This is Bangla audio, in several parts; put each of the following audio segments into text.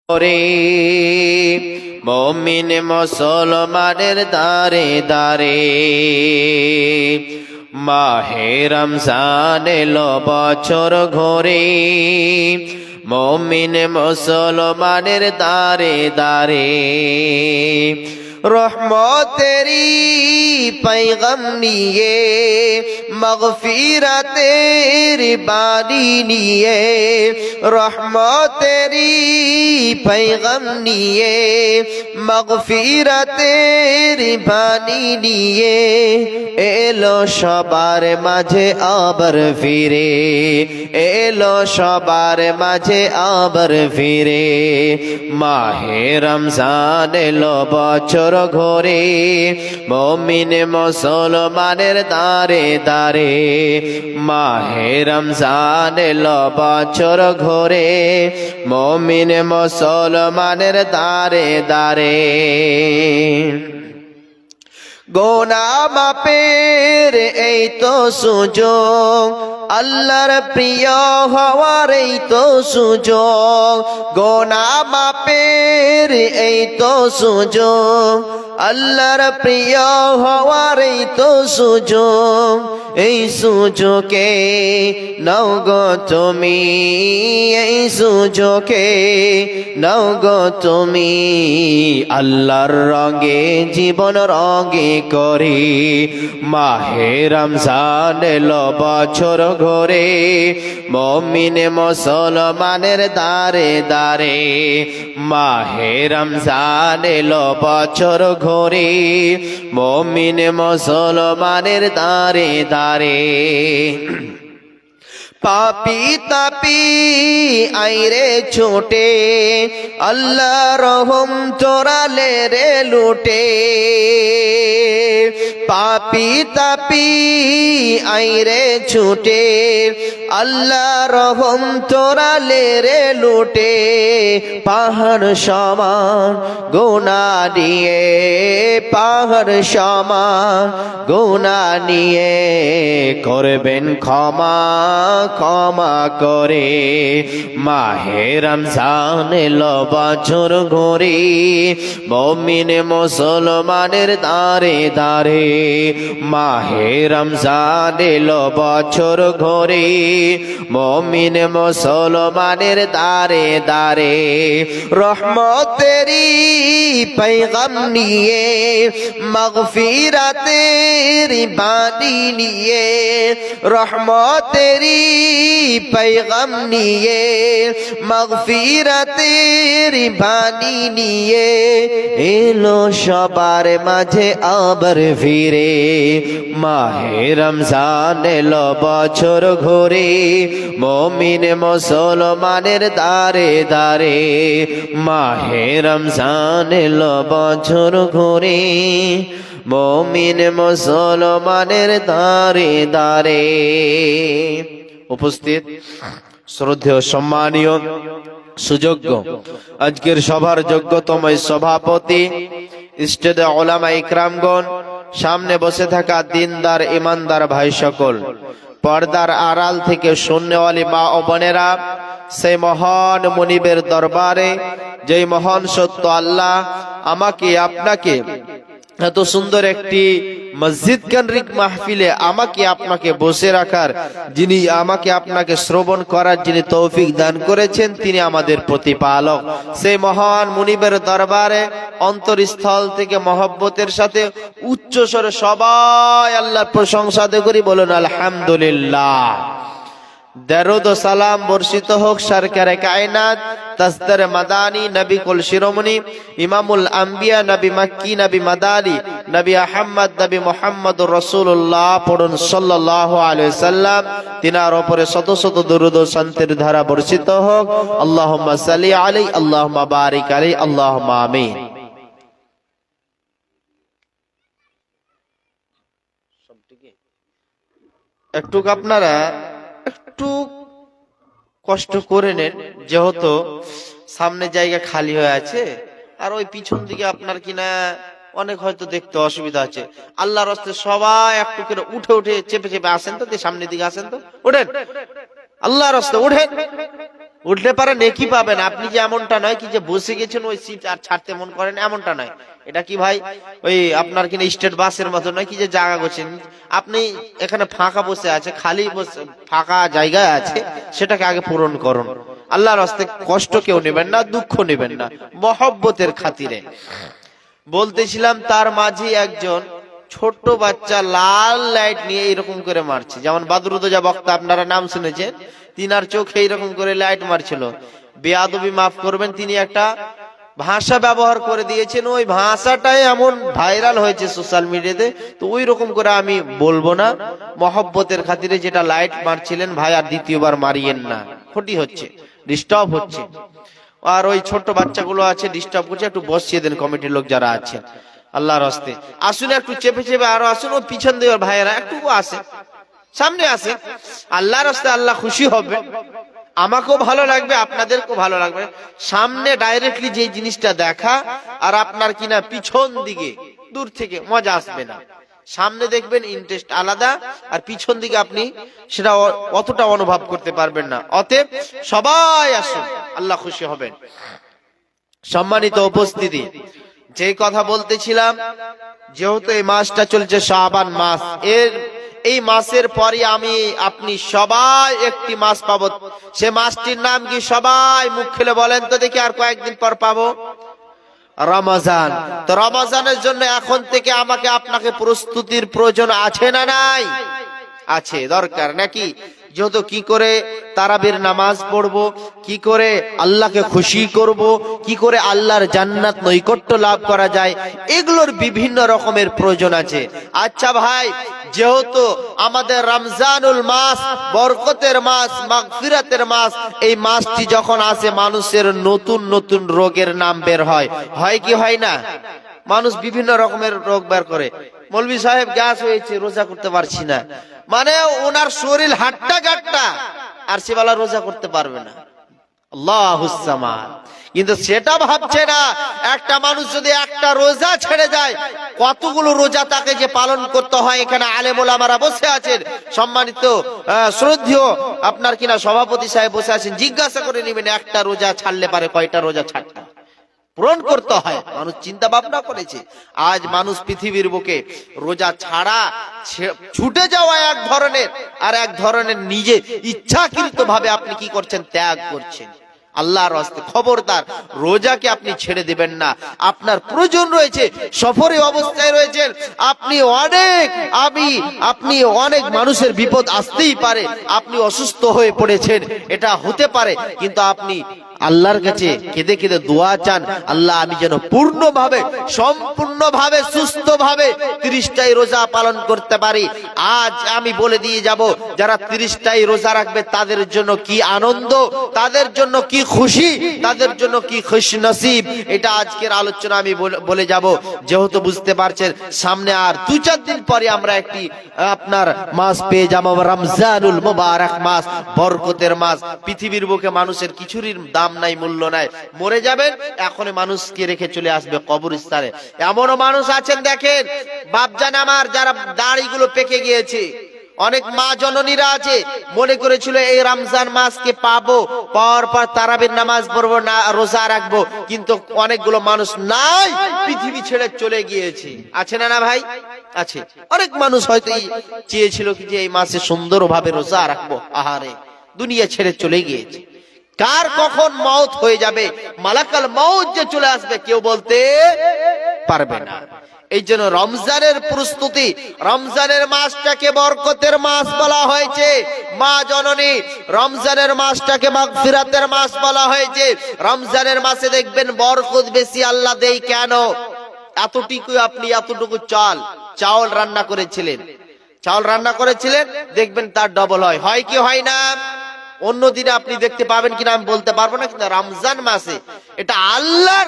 রে মুমিন মুসলমানের দারে দারে মাহে রমজান এলো বছর ঘরে মুমিন মুসলমানের দারে দারে রহমতেরি पैगम নিয়ে মগফিরাতের বাণী নিয়ে রহমতেরি पैगम নিয়ে মগফিরাতের বাণী নিয়ে এলো সবার মাঝে আবার ফিরে এলো সবার মাঝে আবার ফিরে মাহে রমজান এলো বছর ঘরে মুমিন মুসলমানের দারে দারে মাহে রমজান এলো বছর ঘরে মুমিন মুসলমানের দারে দারে গুনাহ মাপের এই তো সুযোগ আল্লাহর প্রিয় হওয়ার এই তো সুযোগ গুনাহ মাপের এই তো সুযোগ আল্লাহর প্রিয় হওয়ার এই তো সুযোগ এই সুযোগে নাও গো তুমি এই সুযোগে নাও গো তুমি আল্লাহর রঙে জীবন রঙে করি মাহে রমজান এলো বছর ঘরে মুমিন মুসলমানের দারে দারে মাহে রমজান এলো বছর ঘরে মুমিন মুসলমানের দারে দারে পাপি তাপি আইরে ছোটে আল্লাহ রহম চোরালে রে লুটে পাপি তাপি আইরে ছুটে আল্লাহ রহম চোরালে রে লুটে পাহাড় সমান গুনাহ নিয়ে পাহাড় সমান গুনাহ নিয়ে করবেন ক্ষমা ক্ষমা করে মাহে রমজান এলো বছর ঘরে মুমিন মুসলমানের দারে দারে মাহে রমজান এলো বছর ঘরে মুমিন মুসলমানের দারে দারে রহমতেরি पैगम নিয়ে মগফিরাতের বাণী নিয়ে রহমতেরি पैगम নিয়ে মগফিরাতের বাণী নিয়ে এলো সবার মাঝে আবার ফিরে মাহে রমজান এলো বছর ঘরে মুমিন মুসলমানের দারে দারে মাহে রমজান এলো বছর ঘরে মুমিন মুসলমানের দারে দারে উপস্থিত শ্রদ্ধেয় সম্মানীয় সুযোগ্য আজকের সভার যোগ্যতম সভাপতি ইস্টেদে উলামা ইকরামগণ সামনে বসে থাকা দিনদার ইমানদার ভাই সকল পর্দার আড়াল থেকে শূন্যওয়ালি মা ও বোনেরা সেই মহান মুনিবের দরবারে যেই মহান সত্য আল্লাহ আমাকে আপনাকে এত সুন্দর একটি মসজিদ কেন্দ্রিক মাহফিলে আমাকে আপনাকে বসে রাখার যিনি আমাকে আপনাকে শ্রবণ করার যিনি তৌফিক দান করেছেন তিনি আমাদের প্রতিপালক সেই মহান মুনিবের দরবারে অন্তরস্থল থেকে মহব্বতের সাথে উচ্চ স্বরে সবাই আল্লাহর প্রশংসা করি বলুন আলহামদুলিল্লাহ দরুদ ও সালাম বর্ষিত হোক সরকারে কায়নাত তাসদার মাদানী নবী কুল শিরোমণি ইমামুল আম্বিয়া নবী মক্কি নবী মাদানী নবী আহমদ নবী মুহাম্মদুর রাসূলুল্লাহ পড়ুন সাল্লাল্লাহু আলাইহি সাল্লাম তিনার উপরে শত শত দরুদ ও শান্তির ধারা বর্ষিত হোক আল্লাহুম্মা সাল্লি আলাইহি আল্লাহুম্মা বারিক আলাইহি আল্লাহুম্মা আমিন একটু আপনারা একটু কষ্ট করে নেন যেহেতু সামনে জায়গা খালি হয়ে আছে আর ওই পিছন দিকে আপনার কিনা অনেক হয়তো দেখতে অসুবিধা আছে আল্লাহর রাস্তায় সবাই একটু করে উঠে উঠে চেপে চেপে আসেন তো সামনের দিকে আসেন তো উঠেন আল্লাহর রাস্তায় উঠেন উঠলে পারে নেকি পাবেন। আপনি যে এমনটা নয় কি যে বসে গেছেন ওই সিট আর ছাড়তে মন করেন, এমনটা নয়। এটা কি ভাই ওই আপনার কিনা স্টেট বাসের মতো নয় কি যে জায়গা করছেন। আপনি এখানে ফাঁকা বসে আছে, খালি বসে ফাঁকা জায়গায় আছে, সেটাকে আগে পূরণ করুন। আল্লাহর রাস্তে কষ্ট কেউ নেবেন না, দুঃখ নেবেন না, মহব্বতের খাতিরে। বলতেছিলাম তার মাঝে একজন ছোট্ট বাচ্চা লাল লাইট নিয়ে এরকম করে মারছে, যেমন বাদরুদ্দোজা বক্তা আপনারা নাম শুনেছেন, তিনার চোখে এরকম করে লাইট মারছিল। বেয়াদবি মাফ করবেন, তিনি একটা ভাষা ব্যবহার করে দিয়েছেন, ওই ভাষাটাই এমন ভাইরাল হয়েছে সোশ্যাল মিডিয়াতে। তো ওই রকম করে আমি বলবো না, মহব্বতের খাতিরে যেটা লাইট মারছিলেন ভাই আর দ্বিতীয়বার মারিয়েন না, ক্ষতি হচ্ছে, ডিস্টার্ব হচ্ছে। আর ওই ছোট্ট বাচ্চাগুলো আছে ডিস্টার্ব করছে, একটু বসিয়ে দেন কমিটির লোক যারা আছে আল্লাহর রাস্তে। আসুন একটু চেপে চেপে আরো আসুন, ও পিছন দিয়ে ভাইয়েরা একটু আসে, সামনে আসে, আল্লাহর রাস্তে আল্লাহ খুশি হবে, আমাকেও ভালো লাগবে, আপনাদেরকেও ভালো লাগবে। সামনে ডাইরেক্টলি যে জিনিসটা দেখা আর আপনার কিনা পিছন দিকে দূর থেকে মজা আসবে না। সামনে দেখবেন ইন্টারেস্ট আলাদা, আর পিছন দিকে আপনি সেটা অতটা অনুভব করতে পারবেন না। অতএব সবাই আসুন, আল্লাহ খুশি হবেন। সম্মানিত উপস্থিতি, যে কথা বলতেছিলাম, যেহেতু এই মাসটা চলছে শাবান মাস, এই মাসের পরে আমি আপনি সবাই একটি মাস পাবো। সে মাসটির নাম কি সবাই মুখ খুলে বলেন তো দেখি, আর কয়েকদিন পর পাবো রমজান। তো রমজানের জন্য এখন থেকে আমাকে আপনাকে প্রস্তুতির প্রয়োজন আছে না নাই? আছে, দরকার নাকি? যেহেতু কি করে তারাবির নামাজ পড়বো, কি করে আল্লাহকে খুশি করব, কি করে আল্লাহর জান্নাত নৈকট্য লাভ করা যায়, এগুলোর বিভিন্ন রকমের প্রয়োজন আছে। আচ্ছা ভাই, যেহেতু আমাদের রমজানুল মাস, বরকতের মাস, মাগফিরাতের মাস, এই মাসটি যখন আসে মানুষের নতুন নতুন রোগের নাম বের হয়, হয় কি হয় না? মানুষ বিভিন্ন রকমের রোগ বের করে। মৌলভী সাহেব গ্যাস হয়েছে, রোজা করতে পারছি না, মানে ওনার শরীর হাট্টা গাট্টা, আর সে বেলা রোজা করতে পারবে না। আল্লাহুস সামাদ। কিন্তু সেটা ভাবছে না, একটা মানুষ যদি একটা রোজা ছেড়ে যায়, কতগুলো রোজা তাকে যে পালন করতে হয়। এখানে আলেম ওলামারা বসে আছেন, সম্মানিত শ্রদ্ধেয় আপনার কিনা সভাপতি সাহেব বসে আছেন, জিজ্ঞাসা করে নেবেন একটা রোজা ছাড়লে পারে কয়টা রোজা ছাড়তে পূরণ করতে হয়। মানুষ চিন্তা ভাবনা করেছে। আজ মানুষ পৃথিবীর বুকে রোজা ছাড়া ছুটে যাওয়া এক ধরনের, আর এক ধরনের নিজে ইচ্ছাকৃত ভাবে আপনি কি করছেন, ত্যাগ করছেন। আল্লাহর রাস্তে খবরদার, রোজাকে আপনি ছেড়ে দিবেন না। আপনার প্রয়োজন রয়েছে, সফরে অবস্থায় রয়েছেন আপনি, আপনি অনেক মানুষের বিপদ আসতেই পারে, আপনি অসুস্থ হয়ে পড়েছেন, এটা হতে পারে, কিন্তু আপনি আল্লাহর কাছে কেঁদে কেঁদে দোয়া চান, আল্লাহ আমি যেন পূর্ণভাবে সম্পূর্ণভাবে সুস্থভাবে 30টাই রোজা পালন করতে পারি। আজ আমি বলে দিয়ে যাব, যারা 30টাই রোজা রাখবে তাদের জন্য কি আনন্দ, তাদের জন্য কি খুশি, তাদের জন্য কি খুশনসিব। এটা আজকের আলোচনা আমি বলে যাব। যেহেতু বুঝতে পারছেন সামনে আর 2-4 দিন পরে আমরা একটি আপনার মাস পেয়ে যাবো, রমজানুল মুবারক মাস, বরকতের মাস। পৃথিবীর বুকে মানুষের কিছুরই দাম নাই, মূল্য নাই, মরে যাবেন এখনই মানুষকে রেখে চলে আসবে কবরস্থানে। এমনও মানুষ আছেন দেখেন, বাপজান আমার, যারা দাড়িগুলো পেকে গিয়েছে, অনেক মা জননীরা আছে, মনে করেছিল এই রমজান মাসকে পাবো, পাওয়ার পর তারাবির নামাজ পড়বো, না রোজা রাখবো, কিন্তু অনেকগুলো মানুষ নাই, পৃথিবী ছেড়ে চলে গিয়েছে। আছে না না ভাই? আছে। অনেক মানুষ হয়তো চেয়েছিল কি যে এই মাসে সুন্দরভাবে রোজা রাখবো, আহারে দুনিয়া ছেড়ে চলে গিয়েছে। কার কখন মওত হয়ে যাবে, মালাকাল মওত যে চলে আসবে কেউ বলতে পারবে না। এই জন্য রমজানের প্রস্তুতি, রমজানের মাসটাকে বরকতের মাস বলা হয়েছে। মা জননী, রমজানের মাসটাকে মাগফিরাতের মাস বলা হয়েছে। রমজানের মাসে দেখবেন বরকত বেশি আল্লাহ দেয়। কেন? এতটুকু আপনি এতটুকু চাউল রান্না করেছিলেন, দেখবেন তার ডবল হয় কি হয় না? অন্য দিনে আপনি দেখতে পাবেন কিনা আমি বলতে পারবো না, কিন্তু রমজান মাসে এটা আল্লাহর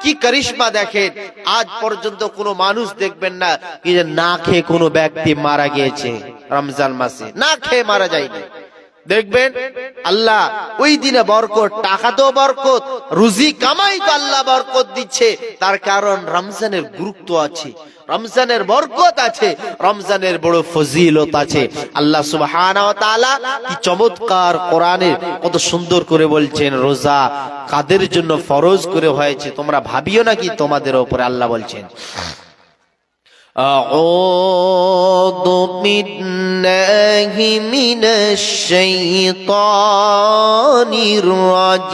কি করিশ্মা দেখেন। আজ পর্যন্ত কোনো মানুষ দেখবেন না কি যে না খেয়ে কোনো ব্যক্তি মারা গিয়েছে রমজান মাসে, না খেয়ে মারা যায়নি। দেখবেন আল্লাহ ওই দিনে বরকত, টাকাতেও বরকত, রুজি কামাই তো আল্লাহ বরকত দিচ্ছে। তার কারণ রমজানের গুরুত্ব আছে, রমজানের বরকত আছে, রমজানের বড় ফজিলত আছে। আল্লাহ সুবহানাহু ওয়া তাআলা কি চমৎকার কোরআনে কত সুন্দর করে বলছেন রোজা কাদের জন্য ফরজ করে হয়েছে, তোমরা ভাবিও নাকি তোমাদের উপরে। আল্লাহ বলছেন أعوذ بالله من الشيطان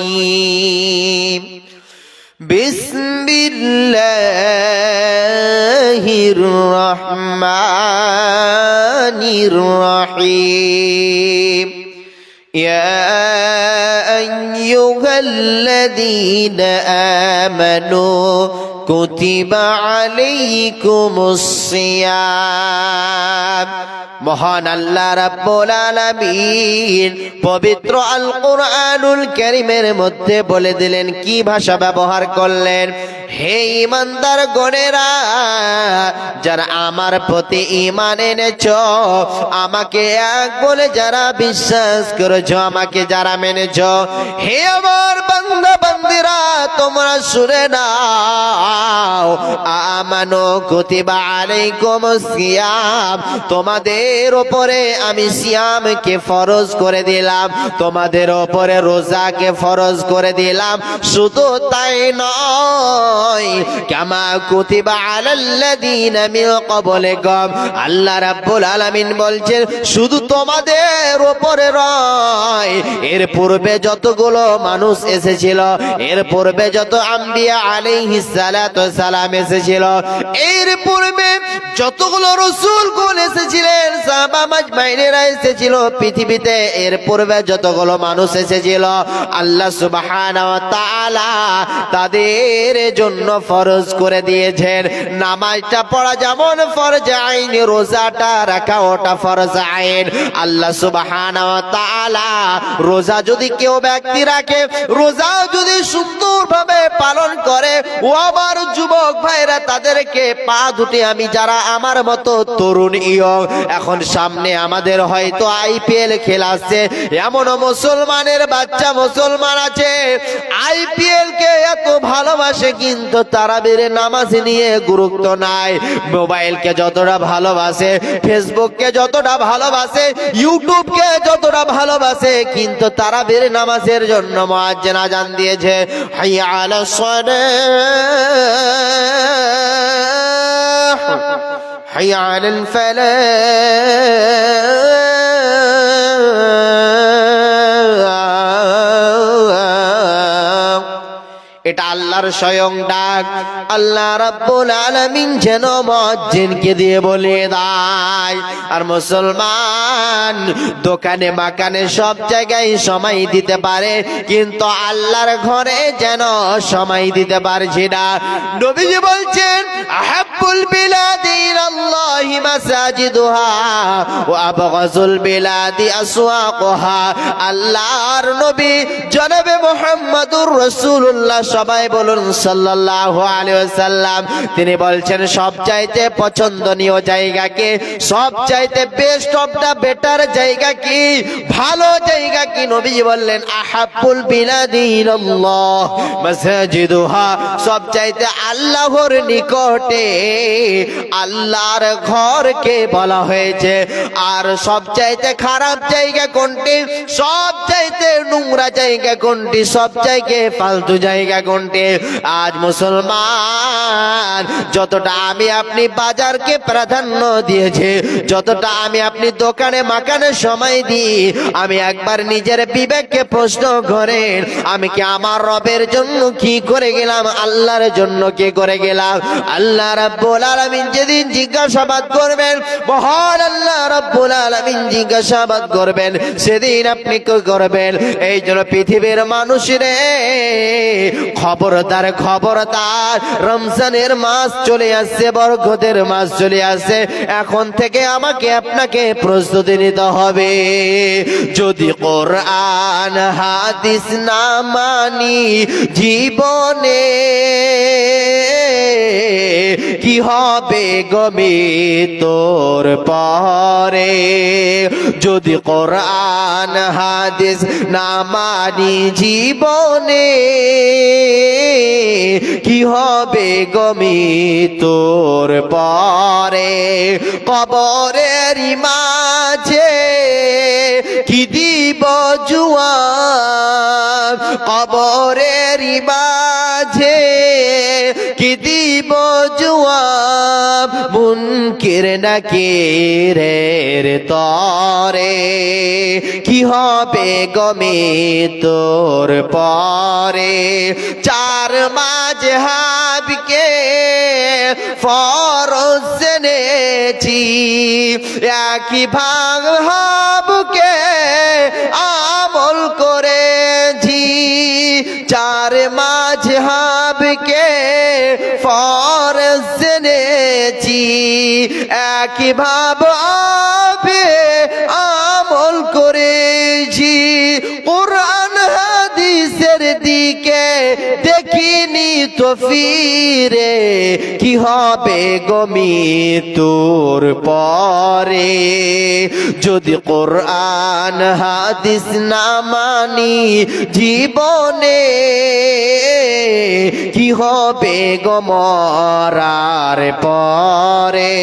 الرجيم بسم الله الرحمن الرحيم يا أيها الذين آمنوا كتب عليكم الصيام। মহান আল্লাহ রাব্বুল আলামিন পবিত্র আল কোরআনুল কারীমের মধ্যে বলে দিলেন, কি ভাষা ব্যবহার করলেন, হে ঈমানদার গণেরা, যারা আমার প্রতি ঈমান এনেছো, আমাকে এক বলে যারা বিশ্বাস করেছো, আমাকে যারা মেনেছো, হে আমার বান্দা বান্দিরা তোমরা শুনে নাও, আমানু কুতিবা আলাইকুমুস সিয়াম, তোমাদের উপরে আমি সিয়ামকে ফরজ করে দিলাম, তোমাদের উপরে রোজাকে ফরজ করে দিলাম। শুধু তাই নয়, কামা কুতিবা আলাল্লাযীনা মিন ক্বাবলিকুম, আল্লাহ রাব্বুল আলামিন বলছেন শুধু তোমাদের উপরে নয়, এর পূর্বে যতগুলো মানুষ এসেছিল, এর পূর্বে যত আম্বিয়া আলাইহিস সালাতু সালাম এসেছিল, এর পূর্বে যতগুলো রাসূলগণ এসেছিলেন, সাহাবা মাজমাইনেরা এসেছিল পৃথিবীতে, এর পূর্বে যতগুলো মানুষ এসেছিল, আল্লাহ সুবহানাহু ওয়া তাআলা তাদের জন্য ফরজ করে দিয়েছেন নামাজটা পড়া যেমন ফরজ আইন, রোজাটা রাখা ওটা ফরজ আইন। আল্লাহ সুবহানাহু ওয়া তাআলা রোজা যদি কেউ ব্যক্তি রাখে, রোজা যদি সুন্দরভাবে পালন করে, ও আমার যুবক ভাইরা, তাদেরকে পা দুটি আমি যারা আমার মতো তরুণ ইয়ং, এখন সামনে আমাদের হয়তো আইপিএল খেলা আসছে, এমন মুসলমানের বাচ্চা মুসলমান আছে আইপিএল কে এত ভালোবাসে, কিন্তু তারাবির নামাজ নিয়ে গুরুত্ব নাই। মোবাইলকে যতটা ভালোবাসে, ফেসবুককে যতটা ভালোবাসে, ইউটিউবকে যতটা ভালোবাসে, কিন্তু তারাবির নামাজের জন্য মুয়াজ্জিন আযান দিয়েছে, হাইয়া আলাস সালাহ হাইয়া আলাল ফালাহ। এটা আল্লাহর স্বয়ং ডাক। আল্লাহ রাব্বুল আলামিন যেন মুয়াজ্জিনকে দিয়ে বলে দেয়। আর মুসলমান দোকানে মাকানে সব জায়গায় সময় দিতে পারে, কিন্তু আল্লাহর ঘরে যেন সময় দিতে পারছি না। নবীজি বলছেন, আহাব্বুল বিলাদি ইলাল্লাহি মাসাজিদুহা ওয়া আবগাযুল বিলাদি আসওয়াকুহা। আল্লাহর নবী জনাবে মুহাম্মদুর রাসূলুল্লাহ, সবাই বলুন সাল্লাল্লাহু আলাইহি ওয়াসাল্লাম, তিনি বলছেন সবচাইতে পছন্দনীয় জায়গা কি, সবচাইতে বেস্ট অফ দা বেটার জায়গা কি, ভালো জায়গা কি? নবী বললেন আহাব্বুল বিলাদি ইলাল্লাহ মাসাজিদুহা, সবচাইতে আল্লাহর নিকটে আল্লাহর ঘরকে বলা হয়েছে। আর সবচাইতে খারাপ জায়গা কোনটি, সবচাইতে নোংরা জায়গা কোনটি, সবচাইতে ফালতু জায়গা কোনটি? আজ মুসলমান যতটা আমি আপনি বাজারকে প্রাধান্য দিয়েছে, যতটা আমি আপনি দোকানে মাকানে সময় দিই, আমি একবার নিজের বিবেককে প্রশ্ন করেন, আমি কি আমার রবের জন্য কি করে গেলাম, আল্লাহর জন্য কি করে গেলাম? আল্লাহ রাব্বুল আলামিন যেদিন জিজ্ঞাসাবাদ করবেন, মহান আল্লাহ রাব্বুল আলামিন জিজ্ঞাসাবাদ করবেন, সেদিন আপনি কি করবেন? এই জন্য পৃথিবীর মানুষরে খবরদার খবরদার, রমজানের মাস চলে আসছে, বরকতের মাস চলে আসছে, এখন থেকে আমাকে আপনাকে প্রস্তুতি নিতে হবে। যদি কোরআন হাদিস না মানি জীবনে, কি হবে গমি তোর পরে যদি কোরআন হাদিস না মানি জীবনে কি হবে গমি তোর পরে কবরের মাঝে কি দিব জুয়াব কবরের মাঝে কি দিব জুয়াব মুনকির নাকিরের তরে কি হবে গমি তোর পরে চার মাযহাবকে ফরজ জেনেছি একই ভাবকে আমল করেছি চার মাযহাবকে ফরজ জেনেছি একই ভাবে আমল করেছি কোরআন হাদিসের দিকে দেখিনি তো ফিরে কি হবে গমি তোর পরে যদি কোরআন হাদিস না মানি জীবনে কি হবে গো মরার পরে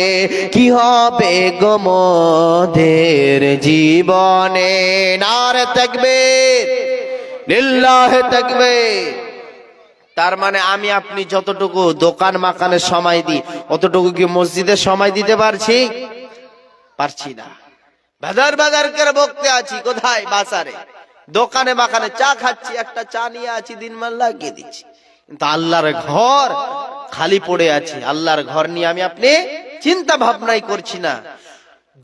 কি হবে গো মোদের জীবনে নারে তাকবীর লিল্লাহি তাকবীর তার মানে আমি আপনি যতটুকু দোকান মাকানে সময় দিই অতটুকু কি মসজিদে সময় দিতে পারছি না বাজার বাজার করে বকতে আছি কোথায় বাজারে দোকানে মাকানে চা খাচ্ছি একটা চা নিয়ে আছি দিনমান লাগিয়ে দিচ্ছি কিন্তু আল্লাহর ঘর খালি পড়ে আছে আল্লাহর ঘর নিয়ে আমি আপনি চিন্তা ভাবনাই করছি না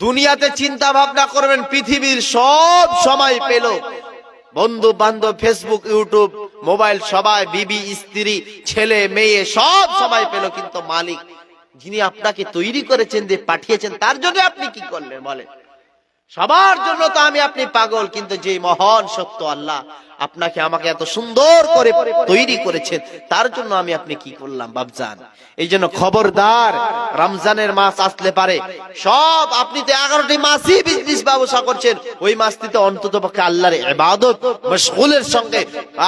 দুনিয়াতে চিন্তা ভাবনা করবেন পৃথিবীর সব সময় পেল বন্ধু বান্ধব ফেসবুক ইউটিউব মোবাইল সবাই বিবি স্ত্রী ছেলে মেয়ে সব সময় পেল কিন্তু মালিক যিনি আপনাকে তৈরি করেছেন দিয়ে পাঠিয়েছেন তার জন্য আপনি কি করলেন বলেন সবার জন্য তো আমি আপনি পাগল কিন্তু যে মহান সত্য আল্লাহ আপনাকে আমাকে এত সুন্দর করে তৈরি করেছেন তার জন্য আমি আপনি কি করলাম বাপজান এই জন্য খবরদার রমজানের মাস আসলে পারে সব আপনি তো 11টি মাসই বিজনেস ব্যবসা করছেন ওই মাসটিতে অন্ততপক্ষে আল্লাহর ইবাদত মশগুলের সঙ্গে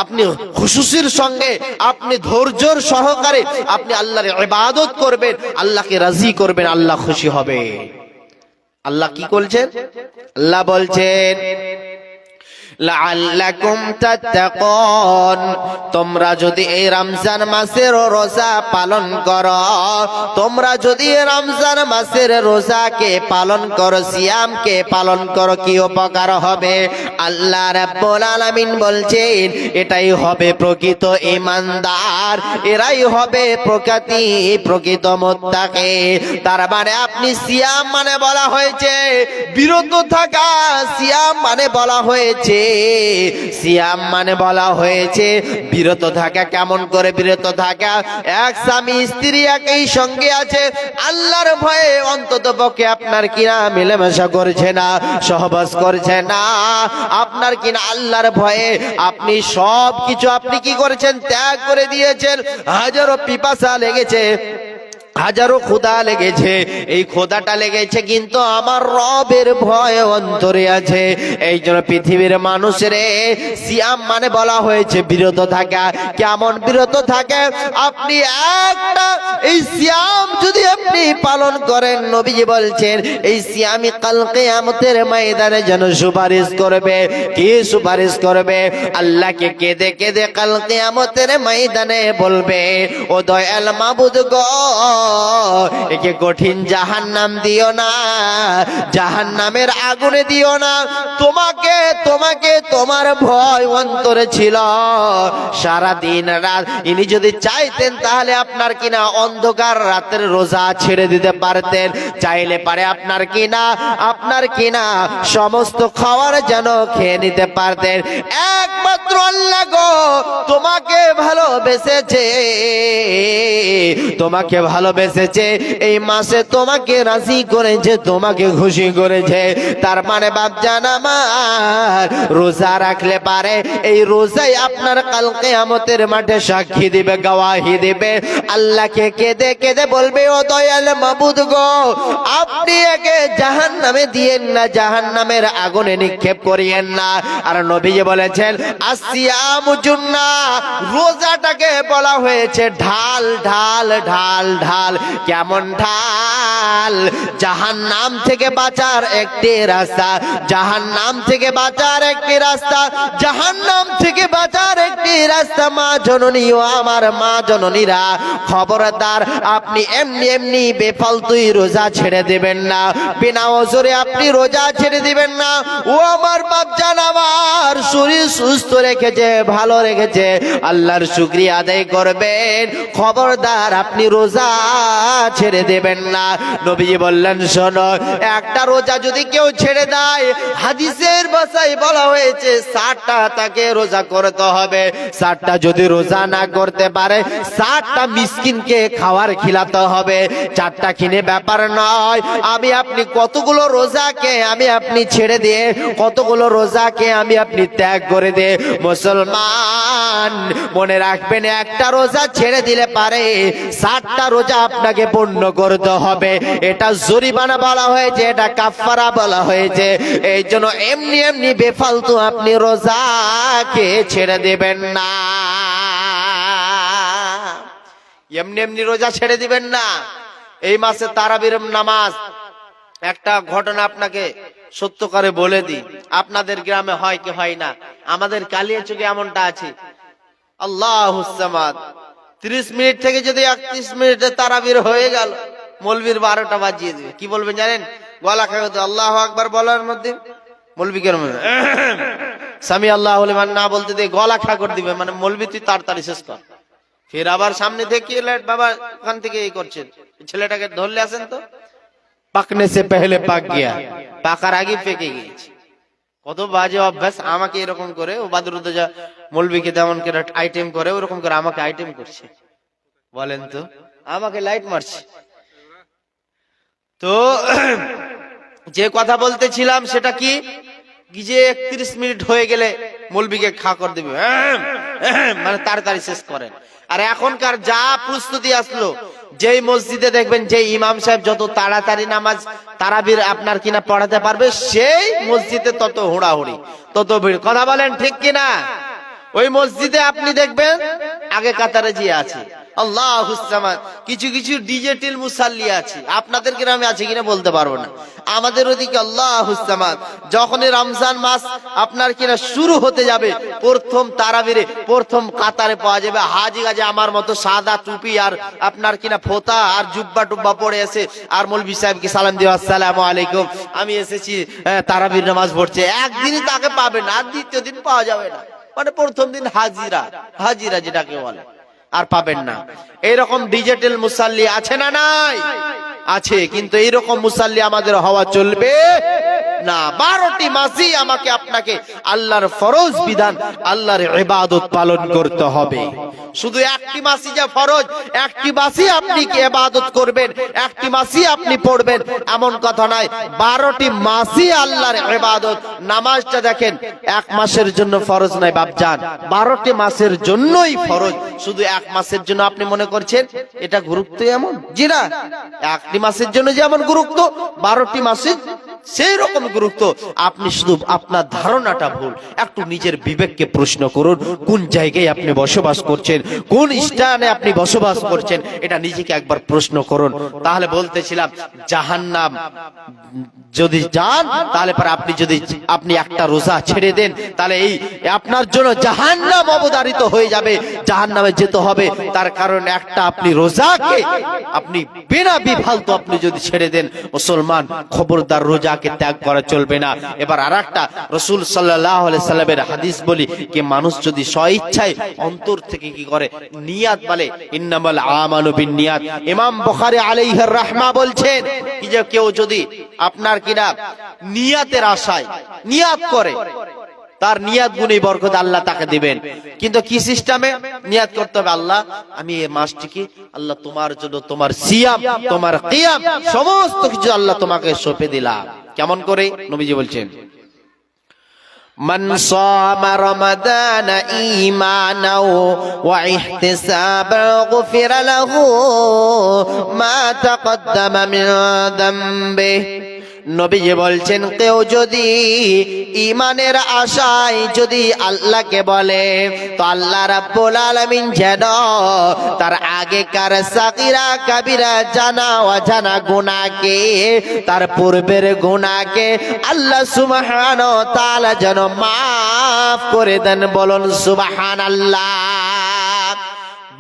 আপনি খুশুসির সঙ্গে আপনি ধৈর্যের সহকারে আপনি আল্লাহর ইবাদত করবেন আল্লাহকে রাজি করবেন আল্লাহ খুশি হবে আল্লাহ কি বলছেন আল্লাহ বলছেন লাআল্লাকুম তাত্তাকুন তোমরা যদি এই রমজান মাসের রোজা পালন করো তোমরা যদি রমজান মাসের রোজাকে পালন করো সিয়ামকে পালন করো কি উপকার হবে আল্লাহ রাব্বুল আলামিন বলছেন এটাই হবে প্রকৃত ঈমানদার এরাই হবে প্রকৃত মুত্তাকি তার মানে আপনি সিয়াম মানে বলা হয়েছে বিরত থাকা সিয়াম মানে বলা হয়েছে সিয়াম মানে বলা হয়েছে বিরত থাকা কেমন করে বিরত থাকা এক স্বামী স্ত্রী একই সঙ্গে আছে আল্লাহর ভয়ে অন্ততপক্ষে আপনার কিনা মেলামেশা করছে না সহবাস করছে না আপনার কিনা আল্লাহর ভয়ে আপনি সব কিছু আপনি কি করেছেন ত্যাগ করে দিয়েছেন হাজারো পিপাসা লেগেছে হাজারো ক্ষুধা লেগেছে এই ক্ষুধাটা লেগেছে কিন্তু আমার রবের ভয় অন্তরে আছে এই জন্য পৃথিবীর মানুষের সিয়াম মানে বলা হয়েছে বিরত থাকা কেমন বিরত থাকে আপনি একটা এই সিয়াম যদি আপনি পালন করেন নবীজি বলছেন এই সিয়ামই কাল কিয়ামতের ময়দানে যেন সুপারিশ করবে কি সুপারিশ করবে আল্লাহকে কেঁদে কেঁদে কাল কিয়ামতের ময়দানে বলবে ও দয়াল মাবুদ গো একে কঠিন জাহান্নাম দিও না জাহান্নামের আগুনে দিও না তোমাকে তোমার ভয় অন্তরে ছিল সারা দিন রাত ইনি যদি চাইতেন তাহলে আপনার কিনা অন্ধকার রাতের রোজা ছেড়ে দিতে পারতেন চাইলে পারে আপনার কিনা সমস্ত খাবার যেন খেয়ে নিতে পারতেন একমাত্র আল্লাহ গো তোমাকে ভালোবেসেছে তোমাকে ভালোবেসেছে, এই মাসে তোমাকে রাজি করেছে, তোমাকে খুশি করেছে। তার মানে বাপজান আমার, রোজা রাখলে পারে এই রোজাই আপনার কাল কিয়ামতের মাঠে সাক্ষী দিবে, গওয়াহি দিবে। আল্লাহকে কেঁদে কেঁদে বলবে, ও দয়াল মাবুদ গো, আপনি একে জাহান্নামে দিয়েন না, জাহান্নামের আগুনে নিক্ষেপ করিয়েন না। আর নবীজি বলেছেন, আসিয়ামু জুন্নাহ, রোজাটাকে বলা হয়েছে ঢাল, ঢাল, ঢাল, ঢাল। কেমন ঢাল? জাহান্নাম থেকে বাঁচার একটি রাস্তা, জাহান্নাম থেকে বাঁচার একটি রাস্তা, জাহান্নাম থেকে বাঁচার একটি রাস্তা। মা জননী ও আমার মা জননীরা, খবরদার আপনি এমনি এমনি বেফালতুই রোজা ছেড়ে দিবেন না, বিনা ওজরে আপনি রোজা ছেড়ে দিবেন না। ও আমার বাপজান আমার, শরীর সুস্থ রেখেছে, ভালো রেখেছে, আল্লাহর শুকরিয়া আদায় করবেন। খবরদার আপনি রোজা ছেড়ে দেবেন না। নবীজি বললেন, শোনো, একটা রোজা যদি কেউ ছেড়ে দেয়, হাদিসের ভাষায় বলা হয়েছে 60টা তাকে রোজা করতে হবে। 60টা যদি রোজা না করতে পারে, 60টা মিসকিনকে খাবার খিলাতে হবে। 4টা কিনে ব্যাপার নয়। আমি আপনি কতগুলো রোজাকে আমি আপনি ছেড়ে দিয়ে, কতগুলো রোজাকে আমি আপনি ত্যাগ করে দে। মুসলমান মনে রাখবেন, একটা রোজা ছেড়ে দিলে পারে 60টা রোজা আপনাকে পূর্ণ করতে হবে। এটা জরিমানা বলা হয়েছে, এটা কাফারা বলা হয়েছে। এই জন্য এমনি এমনি বেফালতু আপনি রোজাকে ছেড়ে দেবেন না, এমনি এমনি রোজা ছেড়ে দিবেন না। এই মাসে তারাবির নামাজ, একটা ঘটনা আপনাকে সত্য করে বলে দিই, আপনাদের গ্রামে হয় কি হয় না, আমাদের কালিয়াচকে এমনটা আছে। আল্লাহুস সামাদ, 30 মিনিট থেকে যদি 31 মিনিটে তারাবির হয়ে গেল, মৌলবীর 12টা বাজিয়ে দিবে। কি বলবেন জানেন? গলা খাবে তো আল্লাহু আকবার বলার মধ্যে মৌলবী কেন সামি আল্লাহু লিমান না বলতে দিয়ে গলা খা করে দিবে, মানে মৌলবী তুই তাড়াতাড়ি শেষ কর। ফের আবার সামনে থেকে বাবা ওখান থেকে এই করছেন, ছেলেটাকে ধরলে আসেন তো, পাকনে সে পেহলে পাক গিয়া, পাকার আগে পেকে গিয়েছে। কত বাজে অভ্যাস। আমাকে এরকম করে, ও বাদরুদ্দোজা মৌলবীকে যেমন করে আইটেম করে, ওরকম করে আমাকে আইটেম করছে। বলেন তো, আমাকে লাইট মারছে। তো যে কথা বলতেছিলাম সেটা কি, যে 31 মিনিট হয়ে গেলে মৌলবীকে খা করে দিবে, মানে তাড়াতাড়ি শেষ করেন। আর এখনকার যা প্রস্তুতি আসলো, যেই মসজিদে দেখবেন যে ইমাম সাহেব যত তাড়াতাড়ি নামাজ তারাবির আপনার কিনা পড়াতে পারবে, সেই মসজিদে তত হুড়াহুড়ি, তত ভিড়। কথা বলেন ঠিক কিনা? ওই মসজিদে আপনি দেখবেন আগে কাতারে যে আছে, আল্লাহুস সামাদ। কিছু কিছু ডিজিটাল মুসাল্লি আছে, আপনাদের গ্রামে আছে কিনা বলতে পারবো না, আমাদের ওদিকে আল্লাহুস সামাদ। যখনই রমজান মাস আপনার কিনা শুরু হতে যাবে, প্রথম তারাবিরে প্রথম কাতারে পাওয়া যাবে হাজি গাজী আমার মতো সাদা টুপি আর আপনার কিনা ফোতা আর জুব্বা টুব্বা পড়ে এসে, আর মৌলভী সাহেবকে সালাম দিয়ে আসসালামু আলাইকুম, আমি এসেছি তারাবির নামাজ পড়ছে। একদিনই তাকে পাবেন, আর দ্বিতীয় দিন পাওয়া যাবে না। মানে প্রথম দিন হাজিরা, হাজিরা যেটাকে বলে, আর পাবেন না। এইরকম ডিজিটাল মুসাল্লি আছে না? নাই, আছে। কিন্তু এইরকম মুসাল্লি আমাদের হওয়া চলবে না। 12টি মাসই আমাকে আপনাকে আল্লাহর ফরজ বিধান, আল্লাহর ইবাদত পালন করতে হবে। শুধু একটি মাসই যে ফরজ, একটি মাসই আপনি কি ইবাদত করবেন, একটি মাসই আপনি পড়বেন, এমন কথা নয়। 12টি মাসই আল্লাহর ইবাদত। নামাজটা দেখেন, এক মাসের জন্য ফরজ নয় বাপজান, 12টি মাসের জন্যই ফরজ। শুধু এক মাসের জন্য আপনি মনে করছেন এটা গুরুত্ব এমন? জি না, একটি মাসের জন্য যেমন গুরুত্ব, 12টি মাসের সেই রকম গুরুত্ব। আপনি শুধু আপনার ধারণাটা ভুল। একটু নিজের বিবেককে প্রশ্ন করুন, কোন জায়গায় আপনি বসবাস করছেন, কোন স্থানে আপনি বসবাস করছেন, এটা নিজেকে একবার প্রশ্ন করুন। তাহলে বলতেছিলাম, জাহান্নাম যদি যান, তাহলে পরে আপনি যদি আপনি একটা রোজা ছেড়ে দেন, তাহলে এই আপনার জন্য জাহান্নাম অবধারিত হয়ে যাবে, জাহান্নামে যেতে হবে। তার কারণ একটা, আপনি রোজাকে আপনি বিনা বিফালতু আপনি যদি ছেড়ে দেন, মুসলমান খবরদার রোজাকে ত্যাগ করা চলবে না। এবার আরেকটা, রাসূল সাল্লাল্লাহু আলাইহি সাল্লামের হাদিস বলি, কি মানুষ যদি স্বইচ্ছায় অন্তর থেকে কি করে নিয়াত বলে, ইন্নামাল আমালু বিন্নিয়াত। ইমাম বুখারী আলাইহির রাহমা বলছেন কি যে কেউ যদি আপনার কিনা নিয়াতের আশায় নিয়াত করে, তার নিয়াত গুণী বরকত আল্লাহ তাকে দিবেন। কিন্তু কি সিস্টেমে নিয়াত করতে হবে? আল্লাহ আমি এই মাসটিকে আল্লাহ তোমার জন্য, তোমার সিয়াম, তোমার কিয়াম সমস্ত কিছু আল্লাহ তোমাকে সঁপে দিলাম। কেমন করে? নবীজি বলছেন, মান সামা রমাদান ঈমানাও ওয়া ইহতিসাবান গুফিরা লাহু মা তাকদ্দামা মিন যামবিহি। নবীজি বলছেন, কেউ যদি ঈমানের আশায় যদি আল্লাহকে বলে, তো আল্লাহ রাব্বুল আলামিন যেন তার আগেকার সাগীরা কাবীরা জানা অজানা গুনাহকে, তার পূর্বের গুনাহকে আল্লাহ সুবহানাহু ওয়া তাআলা যেন মাফ করে দেন। বলুন সুবহানাল্লাহ।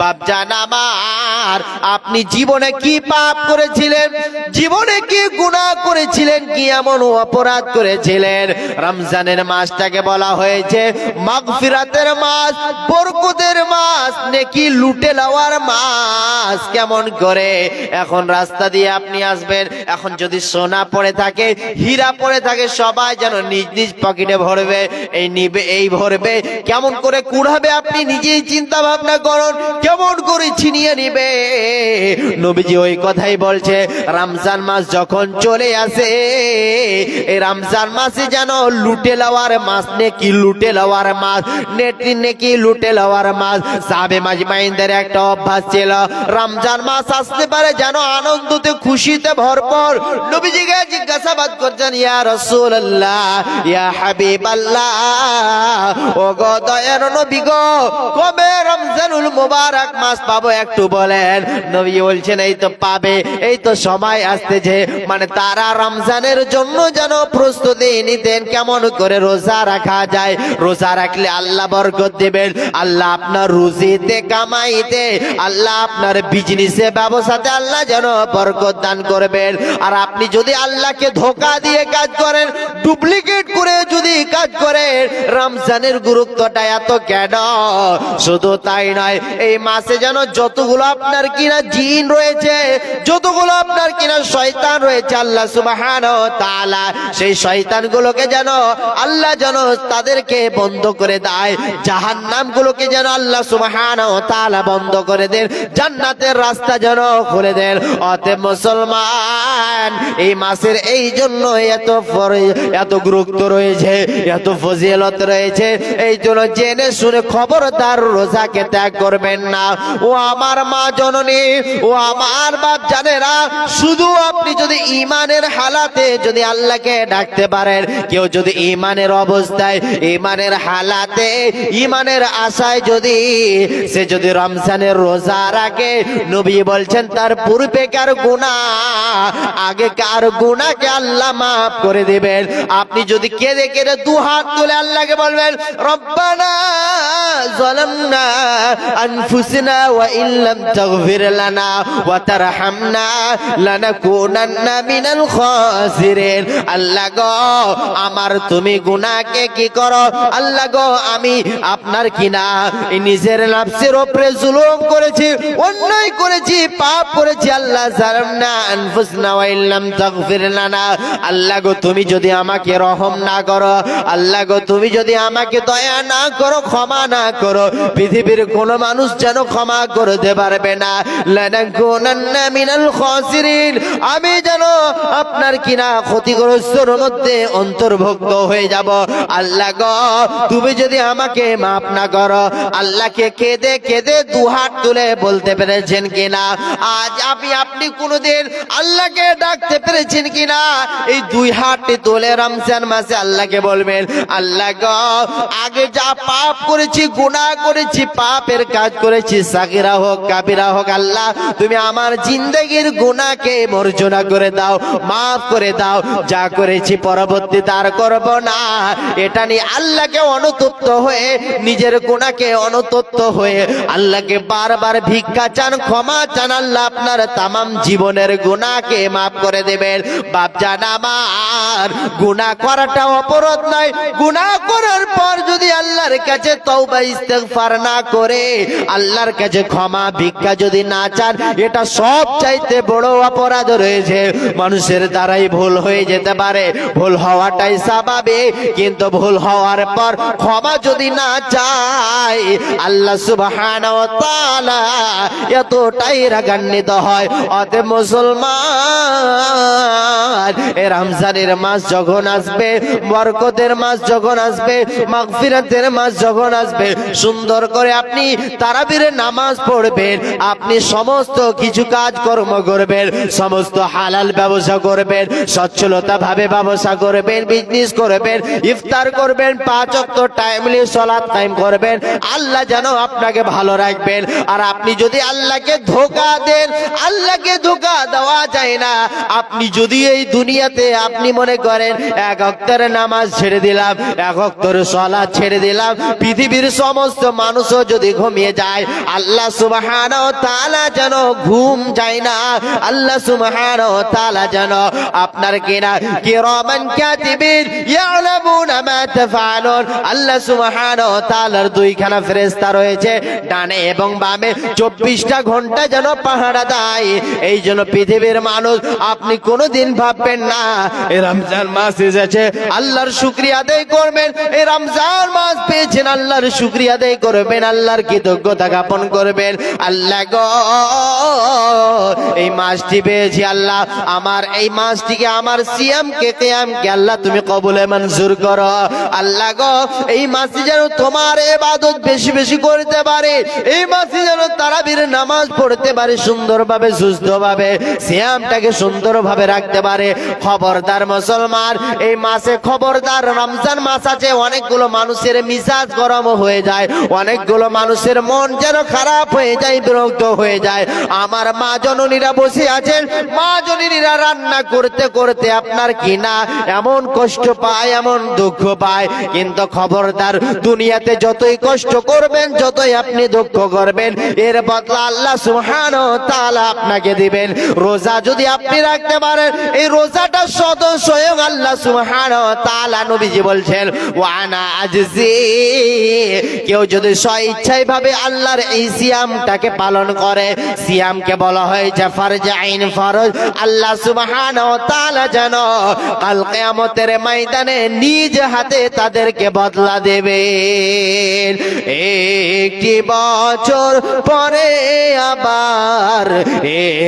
বাপজান আমার, আপনি জীবনে কি পাপ করেছিলেন, জীবনে কি গুনাহ করেছিলেন, কি এমন অপরাধ করেছিলেন? রমজানের মাসটাকে বলা হয়েছে মাগফিরাতের মাস, বরকতের মাস, নেকি লুটে লওয়ার মাস। কেমন করে? এখন রাস্তা দিয়ে আপনি আসবেন, এখন যদি সোনা পড়ে থাকে, হীরা পড়ে থাকে, সবাই যেন নিজ নিজ পকেটে ভরবে, এই নিবে, এই ভরবে। কেমন করে কুড়াবে আপনি নিজেই চিন্তা ভাবনা করুন, কেমন করে ছিনিয়ে নিবে। নবীজি ওই কথাই বলছে, রমজান মাস যখন চলে আসে, এই রমজান মাসে যেন লুটে লওয়ার মাস, নেকি লুটে লওয়ার মাস, নেকি লুটে লওয়ার মাস। সাহাবে মাজমাইনদের একটা অভ্যাস ছিল, রমজান মাস আসতে পারে যেন আনন্দতে খুশিতে ভরপুর। নবীজিকে জিজ্ঞাসাবাদ করছেন, ইয়া রাসূলুল্লাহ, ইয়া হাবিবাল্লাহ, ও গো দয়ার নবী গো, কবে রমজানুল মুবারক মাস পাবো একটু বলেন। নবী বলছেন, এই তো পাবে, এই তো সময় আসতেছে। মানে তারা রমজানের জন্য যেন প্রস্তুতি নিতেন, কেমন করে রোজা রাখা যায়, রোজা রাখলে আল্লাহ বরকত দিবেন, আল্লাহ আপনার রুজিতে কামাইতে, আল্লাহ আপনার বিজনেসে ব্যবসাতে আল্লাহ যেন বরকত দান করবেন। আর আপনি যদি আল্লাহকে ধোঁকা দিয়ে কাজ করেন, ডুপ্লিকেট করে যদি কাজ করেন, রমজানের গুরুত্বটা এত কেন? শুধু তাই নয়, এই মাসে যেন যতগুলো আপনার কিনা জিন রয়েছে, যতগুলো আপনার কিনা শয়তান রয়েছে, আল্লাহ সুবহানাহু ওয়া তাআলা সেই শয়তানগুলোকে যেন আল্লাহ যেন তাদেরকে বন্ধ করে দেয়, জাহান্নামগুলোকে যেন আল্লাহ সুবহানাহু ওয়া তাআলা বন্ধ করে দেন, জান্নাতের রাস্তা যেন খুলে দেন। অতএব মুসলমান, এই মাসের এই জন্য এত গুরুত্ব রয়েছে, এত ফজিলত রয়েছে, এই জন্য জেনে শুনে খবরদার রোজাকে ত্যাগ করবেন না। ও আমার মা জননী, ও আমার বাপ জানেরা, শুধু আপনি যদি ঈমানের হালাতে যদি আল্লাহকে ডাকতে পারেন, কেউ যদি ঈমানের অবস্থায়, ঈমানের হালাতে, ঈমানের আশায় যদি সে যদি রমজানের রোজা রাখে, নবী বলছেন তার পূর্বেকার গুনাহ, আগেকার গুনাহকে আল্লাহ মাফ করে দিবেন। আপনি যদি কেঁদে কেঁদে দু হাত তুলে আল্লাহকে বলবেন, রব্বানা যালামনা আনফুসনা ওয়া ইল্লাম তাগফির লানা ওয়া তারহামনা লানাকুনান্না মিনাল খাসিরিন। আল্লাহ গো, আমার তুমি গুনাহকে কি করো? আল্লাহ গো, আমি আপনার কিনা নিজের নফসের উপরে জুলুম করেছি, অন্যায় করেছি, পাপ করেছি। আল্লাহ যালামনা আনফুসনা ওয়া ইল্লাম তাগফির লানা। আল্লাহ গো, তুমি যদি আমাকে রহম না করো, আল্লাহ গো, তুমি যদি আমাকে দয়া না করো, ক্ষমা না করো, পৃথিবীর কোন মানুষ যেন ক্ষমা করতে পারবে না। লানাকুনান্না মিনাল খাসিরিন, আমি যেন আপনার কিনা ক্ষতিগ্রস্তর মধ্যে অন্তর্ভুক্ত হয়ে যাব। আল্লাহ গো, তুমি যদি আমাকে মাফ না করো। আল্লাহকে কেঁদে কেঁদে দুহাত তুলে বলতে পেরেছেন কিনা? আজ আপনি কোনদিন আল্লাহকে ডাকতে পেরেছেন কিনা? এই দুই হাতটি তুলে রমজান মাসে আল্লাহকে বলবেন, আল্লাহ গো, আগে যা পাপ করেছি, গুনাহ করেছি, পাপের কাজ করেছি, সাগীরা হোক কাবীরা হোক, আল্লাহ তুমি আমার জিন্দেগির গুনাহকে মার্জনা করে দাও, মাফ করে দাও। যা করেছি পরবর্তীতে আর করব না, এটা নিয়ে আল্লাহকে অনুতপ্ত হয়ে, নিজের গুনাহকে অনুতপ্ত হয়ে আল্লাহকে বারবার ভিক্ষা চান, ক্ষমা চান। আল্লাহ আপনার তামাম জীবনের গুনাহকে মাফ করে দেবেন। বাপজান আমার, গুনাহ করাটা অপরাধ নয়। গুনাহ করার পর যদি আল্লাহর কাছে তওবা ইস্তেগফার না করে, আল্লাহর কাছে ক্ষমা ভিক্ষা যদি না চান, এটা সব চাইতে বড় অপরাধ রয়েছে। মানুষের দ্বারাই ভুল হয়ে যেতে পারে, ভুল হওয়াটাই স্বাভাবিক, কিন্তু ভুল হওয়ার পর ক্ষমা যদি না চায়, আল্লাহ সুবহানাহু ওয়া তাআলা এতটাই রাগান্বিত হয়। অতএব মুসলমান, এই রমজানের মাস যখন আসবে, বরকতের মাস যখন আসবে, মাগফিরাতের মাস যখন আসবে, সুন্দর করে আপনি তারাবির নামাজ পড়বেন, আপনি সমস্ত কিছু কাজকর্ম করবেন, সমস্ত হালাল ব্যবসা করবেন, সচ্ছলতা ভাবে ব্যবসা করবেন, বিজনেস করবেন, ইফতার করবেন, 5 ওয়াক্ত টাইমলি সালাত কায়েম করবেন। আল্লাহ যেন আপনাকে ভালো রাখবেন। আর আপনি যদি আল্লাহকে ধোঁকা দেন, আল্লাহকে ধোঁকা দেওয়া যায় না। আপনি যদি এই দুনিয়াতে আপনি মনে করেন 1 ওয়াক্তের নামাজ ছেড়ে দিলাম, 1 ওয়াক্তের সালাত ছেড়ে দিলাম, পৃথিবীর সমস্ত মানুষও যদি ঘুমিয়ে যায়, আল্লাহ সুবহানাহু ওয়া তাআলা যেন ঘুম যায় না। আল্লাহ সুবহানাহু ওয়া তাআলা যেন আপনার কিনা কিরামান কাতিবিন ইয়ালামুনা মা তাফআলুন, আল্লাহ সুবহানাহু ওয়া তাআলার 2খানা ফেরেশতা রয়েছে, ডানে এবং বামে 24টা ঘন্টা যেন পাহারা দেয়। এই জন্য পৃথিবীর মানুষ, আপনি কোনোদিন ভাববেন না এই রমজান মাস এসেছে আল্লাহর শুকরিয়া আদায় করবেন, এই রমজান মাস পেয়েছেন আল্লাহর শুকরিয়া আদায় করবেন, আল্লাহর কৃতজ্ঞতা জ্ঞাপন করবেন। আল্লাহ গো, এই মাসটি পেয়েছি, আল্লাহ আমার এই মাসটিকে, আমার সিয়ামকে, কিয়ামকে আল্লাহ তুমি কবুলে মঞ্জুর করো। আল্লাহ গো, এই মাসে যেন তোমার ইবাদত বেশি বেশি করতে পারে, এই মাসে যেন তারাবির নামাজ পড়তে পারে সুন্দরভাবে, সুস্থভাবে, সিয়ামটাকে সুন্দরভাবে রাখতে পারে। খবরদার মুসলমান, এই মাসে খবরদার, রমজান মাস আছে, অনেকগুলো মানুষের মিজাজ গরম হয়ে যায়, অনেকগুলো মানুষের মন যেন খারাপ হয়ে যায়, বিরক্ত হয়ে যায়। আমার মা জননীরা বসে আছেন, মা জননীরা রান্না করতে করতে আপনার কিনা এমন কষ্ট পায়, এমন দুঃখ পায়। কিন্তু খবরদার, দুনিয়াতে যতই কষ্ট করবেন, যতই আপনি দুঃখ করবেন, এর বদলা আল্লাহ সুবহানাহু ওয়া তাআলা আপনাকে দিবেন। রোজা যদি আপনি রাখতে পারেন, এই রোজাটা স্বয়ং আল্লাহ সুবহানাহু ওয়া তাআলা, নবীজি বলছেন ওয়া আনা আজজি, কেউ যদি স্বইচ্ছায় ভাবে আল্লাহর এই সিয়ামটাকে পালন করে, সিয়ামকে বলা হয় যে ফরজ আইন, ফরজ। আল্লাহ সুবহানাহু ওয়া তাআলা যেন কাল কিয়ামতের ময়দানে নিজ হাতে তাদেরকে বদলা দেবেন। একটি বছর পরে আবার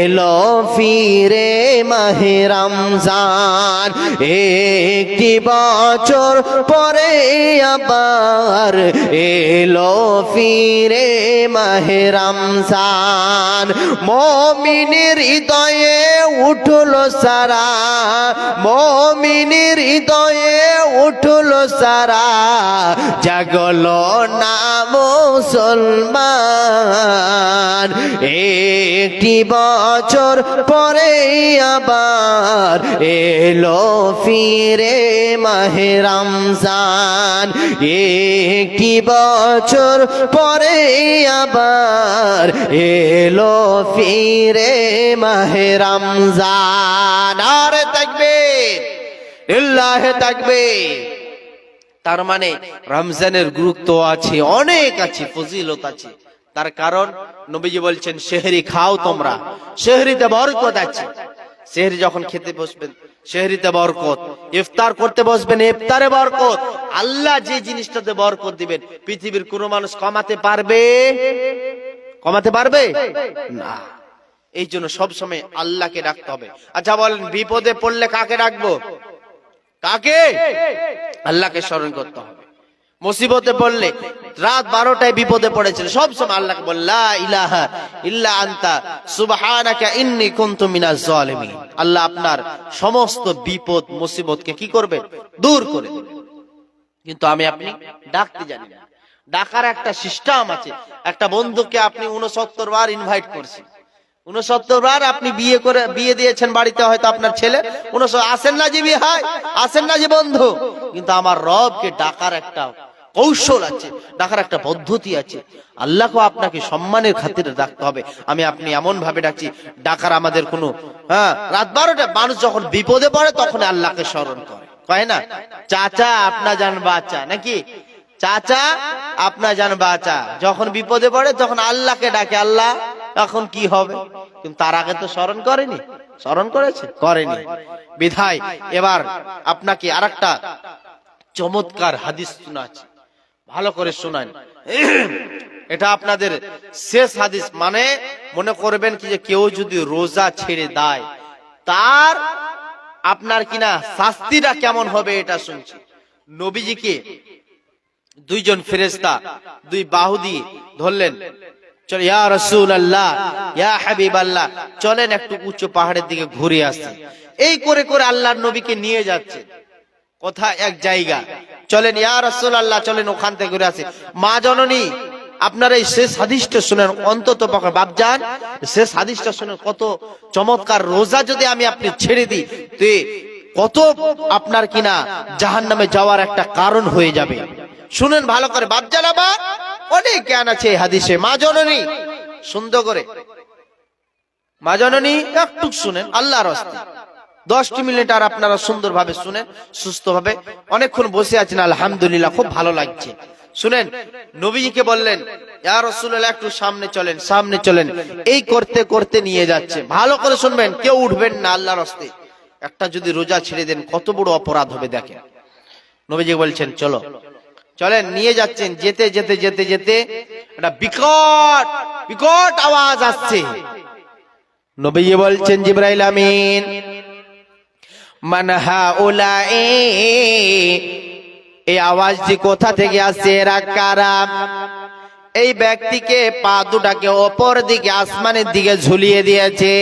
এলো ফিরে মাহে রমজান, একটি বছর পরে আবার এলো ফিরে মাহে রমজান। মুমিনের হৃদয়ে উঠলো সারা, মুমিনের হৃদয়ে উঠলো সারা, জাগলো না মুসলমান। একটি বছর পরে আবার এলো ফিরে মাহে রমজান, একটি বছর পরে আবার এলো ফিরে মাহে রমজান। আরে তাকবীর, লিল্লাহি তাকবীর। তার মানে রমজানের গুরুত্ব আছে, অনেক আছে, ফজিলত আছে। তার কারণ নবীজি বলছেন সেহরি খাও তোমরা, সেহরিতে বরকত আছে। সেহরি যখন খেতে বসবেন, সেহরিতে বরকত, ইফতার করতে বসবেন, ইফতারে বরকত। আল্লাহ যে জিনিসটাতে বরকত দিবেন, পৃথিবীর কোন মানুষ কমাতে পারবে? কমাতে পারবে না। এই জন্য সবসময় আল্লাহকে ডাকতে হবে। আচ্ছা বলেন, বিপদে পড়লে কাকে ডাকবো? কাকে? আল্লাহকে স্মরণ করতে হবে। মুসিবতে পড়লে, রাত 12টায় বিপদে পড়েছিল, সব সময় আল্লাহকে বল, লা ইলাহা ইল্লা আনতা সুবহানাকা ইন্নী কুনতু মিনাজ জালিমিন। আল্লাহ আপনার সমস্ত বিপদ মুসিবতকে কি করবে? দূর করে দেবে। কিন্তু আমি আপনি ডাকতে জানি না। ডাকার একটা সিস্টেম আছে। একটা বন্ধুকে আপনি 69 বার ইনভাইট করছেন, 69 বার আপনি বিয়ে দিয়েছেন বাড়িতে, হয়তো আপনার ছেলে 69 আসেন না যে বিয়ে হয়, আসেন না যে বন্ধু। কিন্তু আমার রবকে ডাকার একটা কৌশল আছে, ডাকার একটা পদ্ধতি আছে। আল্লাহকে আপনাকে সম্মানের খাতিরে ডাকতে হবে। আমি আপনি এমন ভাবে ডাকছি, ডাকার আমাদের কোনো রাত 12টা মানুষ যখন বিপদে পড়ে তখন আল্লাহকে স্মরণ করে, কয় না চাচা আপনা জান বাচ্চা, নাকি চাচা আপনার জান বাঁচা, যখন বিপদে পড়ে তখন আল্লাহকে ডাকে, আল্লাহ এখন কি হবে, কিন্তু তার আগে তো স্মরণ করেনি, স্মরণ করেছে করেনি। বিধায় এবার আপনাকে আরেকটা চমৎকার হাদিস শোনাচ্ছি, ভালো করে শোনান। এটা আপনাদের শেষ হাদিস, মানে মনে করবেন কি যে কেউ যদি রোজা ছেড়ে দেয় তার আপনার কিনা শাস্তিটা কেমন হবে এটা শুনছি। নবীজিকে দুইজন ফেরেশতা দুই বাহু দিয়ে ধরলেন, চল ইয়া রাসূলুল্লাহ ইয়া হাবিবাল্লাহ, চলেন একটু উঁচু পাহাড়ের দিকে ঘুরে আসি। এই করে করে আল্লাহর নবীকে নিয়ে যাচ্ছে কোথা এক জায়গা, চলেন ইয়া রাসূলুল্লাহ চলেন ওখান থেকে ঘুরে আসি। মা জননী আপনারা এই শেষ হাদিসটা শুনেন, অন্তত পক্ষে বাপজান শেষ হাদিসটা শুনেন, কত চমৎকার। রোজা যদি আমি আপনি ছেড়ে দিই তো কত আপনার কিনা জাহান্নামে যাওয়ার একটা কারণ হয়ে যাবে। শুনেন ভালো করে বাপজান, আবার অনেক জ্ঞান আছে এই হাদিসে। মা জননী সুন্দর করে, মা জননী একটু শুনেন আল্লাহর রাস্তায়, 10 মিনিট আর আপনারা সুন্দরভাবে শুনেন, সুস্থভাবে। অনেকক্ষণ বসে আছেন আলহামদুলিল্লাহ, খুব ভালো লাগছে। শুনেন, নবীজিকে বললেন ইয়া রাসূলুল্লাহ একটু সামনে চলেন, সামনে চলেন। এই করতে করতে নিয়ে যাচ্ছে, ভালো করে শুনবেন, কেউ উঠবেন না আল্লাহর রাস্তায়। একটা যদি রোজা ছেড়ে দেন কত বড় অপরাধ হবে দেখেন। নবীজি বলছেন চলো, চলেন, নিয়ে যাচ্ছেন। যেতে যেতে যেতে যেতে একটা বিকট বিকট আওয়াজ আসছে। নবীজি বলছেন জিবরাইল আমিন, মান হাউলাই, এই আওয়াজটি কোথা থেকে আসছে, এরা কারা? এই ব্যক্তিকে পা দুটাকে ওপর দিকে আসমানের দিকে ঝুলিয়ে দিয়েছে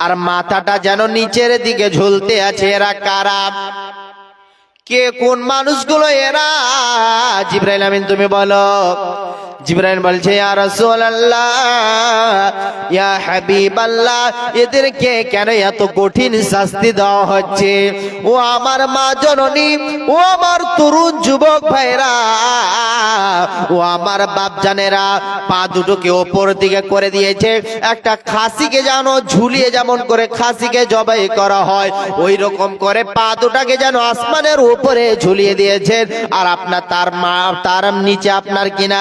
আর মাথাটা যেন নিচের দিকে ঝুলতে আছে, এরা কারা? কে কোন মানুষগুলো এরা? জিবরাইল আমিন তুমি বলো। জিবরাইল বলছে ইয়া রাসূলুল্লাহ ইয়া হাবিবাল্লাহ, এদেরকে কেন এত কঠিন শাস্তি দেওয়া হচ্ছে? ও আমার মা জননী, ও আমার তরুণ যুবক ভাইরা, ও আমার বাপ জানেরা, পা দুটোকে ওপর দিকে করে দিয়েছে। একটা খাসিকে যেন ঝুলিয়ে যেমন করে খাসিকে জবাই করা হয়, ওই রকম করে পা দুটাকে যেন আসমানের উপরে ঝুলিয়ে দিয়েছেন। আর আপনার তার নিচে আপনার কিনা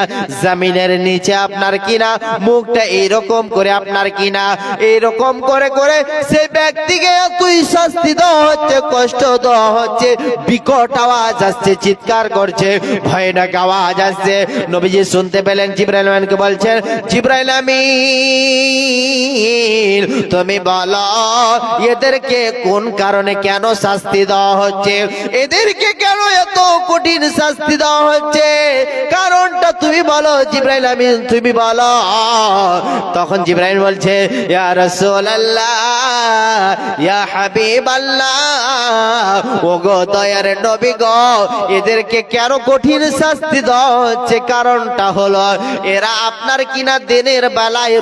জমিনের নিচে আপনার কিনা মুখটা এইরকম করে আপনার কিনা এইরকম করে করে সেই ব্যক্তিকে এতই শাস্তি দেওয়া হচ্ছে, কষ্ট দেওয়া হচ্ছে। বিকট আওয়াজ আসছে, চিৎকার করছে, ভয়ানক আওয়াজ আসছে। নবীজি শুনতে পেলেন, জিবরাইল আমিনকে বলছেন জিবরাইল আমিন তুমি বলো এদেরকে কোন কারণে কেন শাস্তি দেওয়া হচ্ছে, এদেরকে কেন এত কঠিন শাস্তি দেওয়া হচ্ছে, কারণটা তুমি বলো জিবরাইল আমিন তুমি বলো। তখন জিবরাইল বলছে ইয়া রাসূলুল্লাহ ইয়া হাবিবাল্লাহ, ওগো দয়ার নবী গো, এদেরকে কেন কঠিন শাস্তি দেওয়া হচ্ছে, কারণটা হলো এরা আপনার কিনা দিনের বেলায়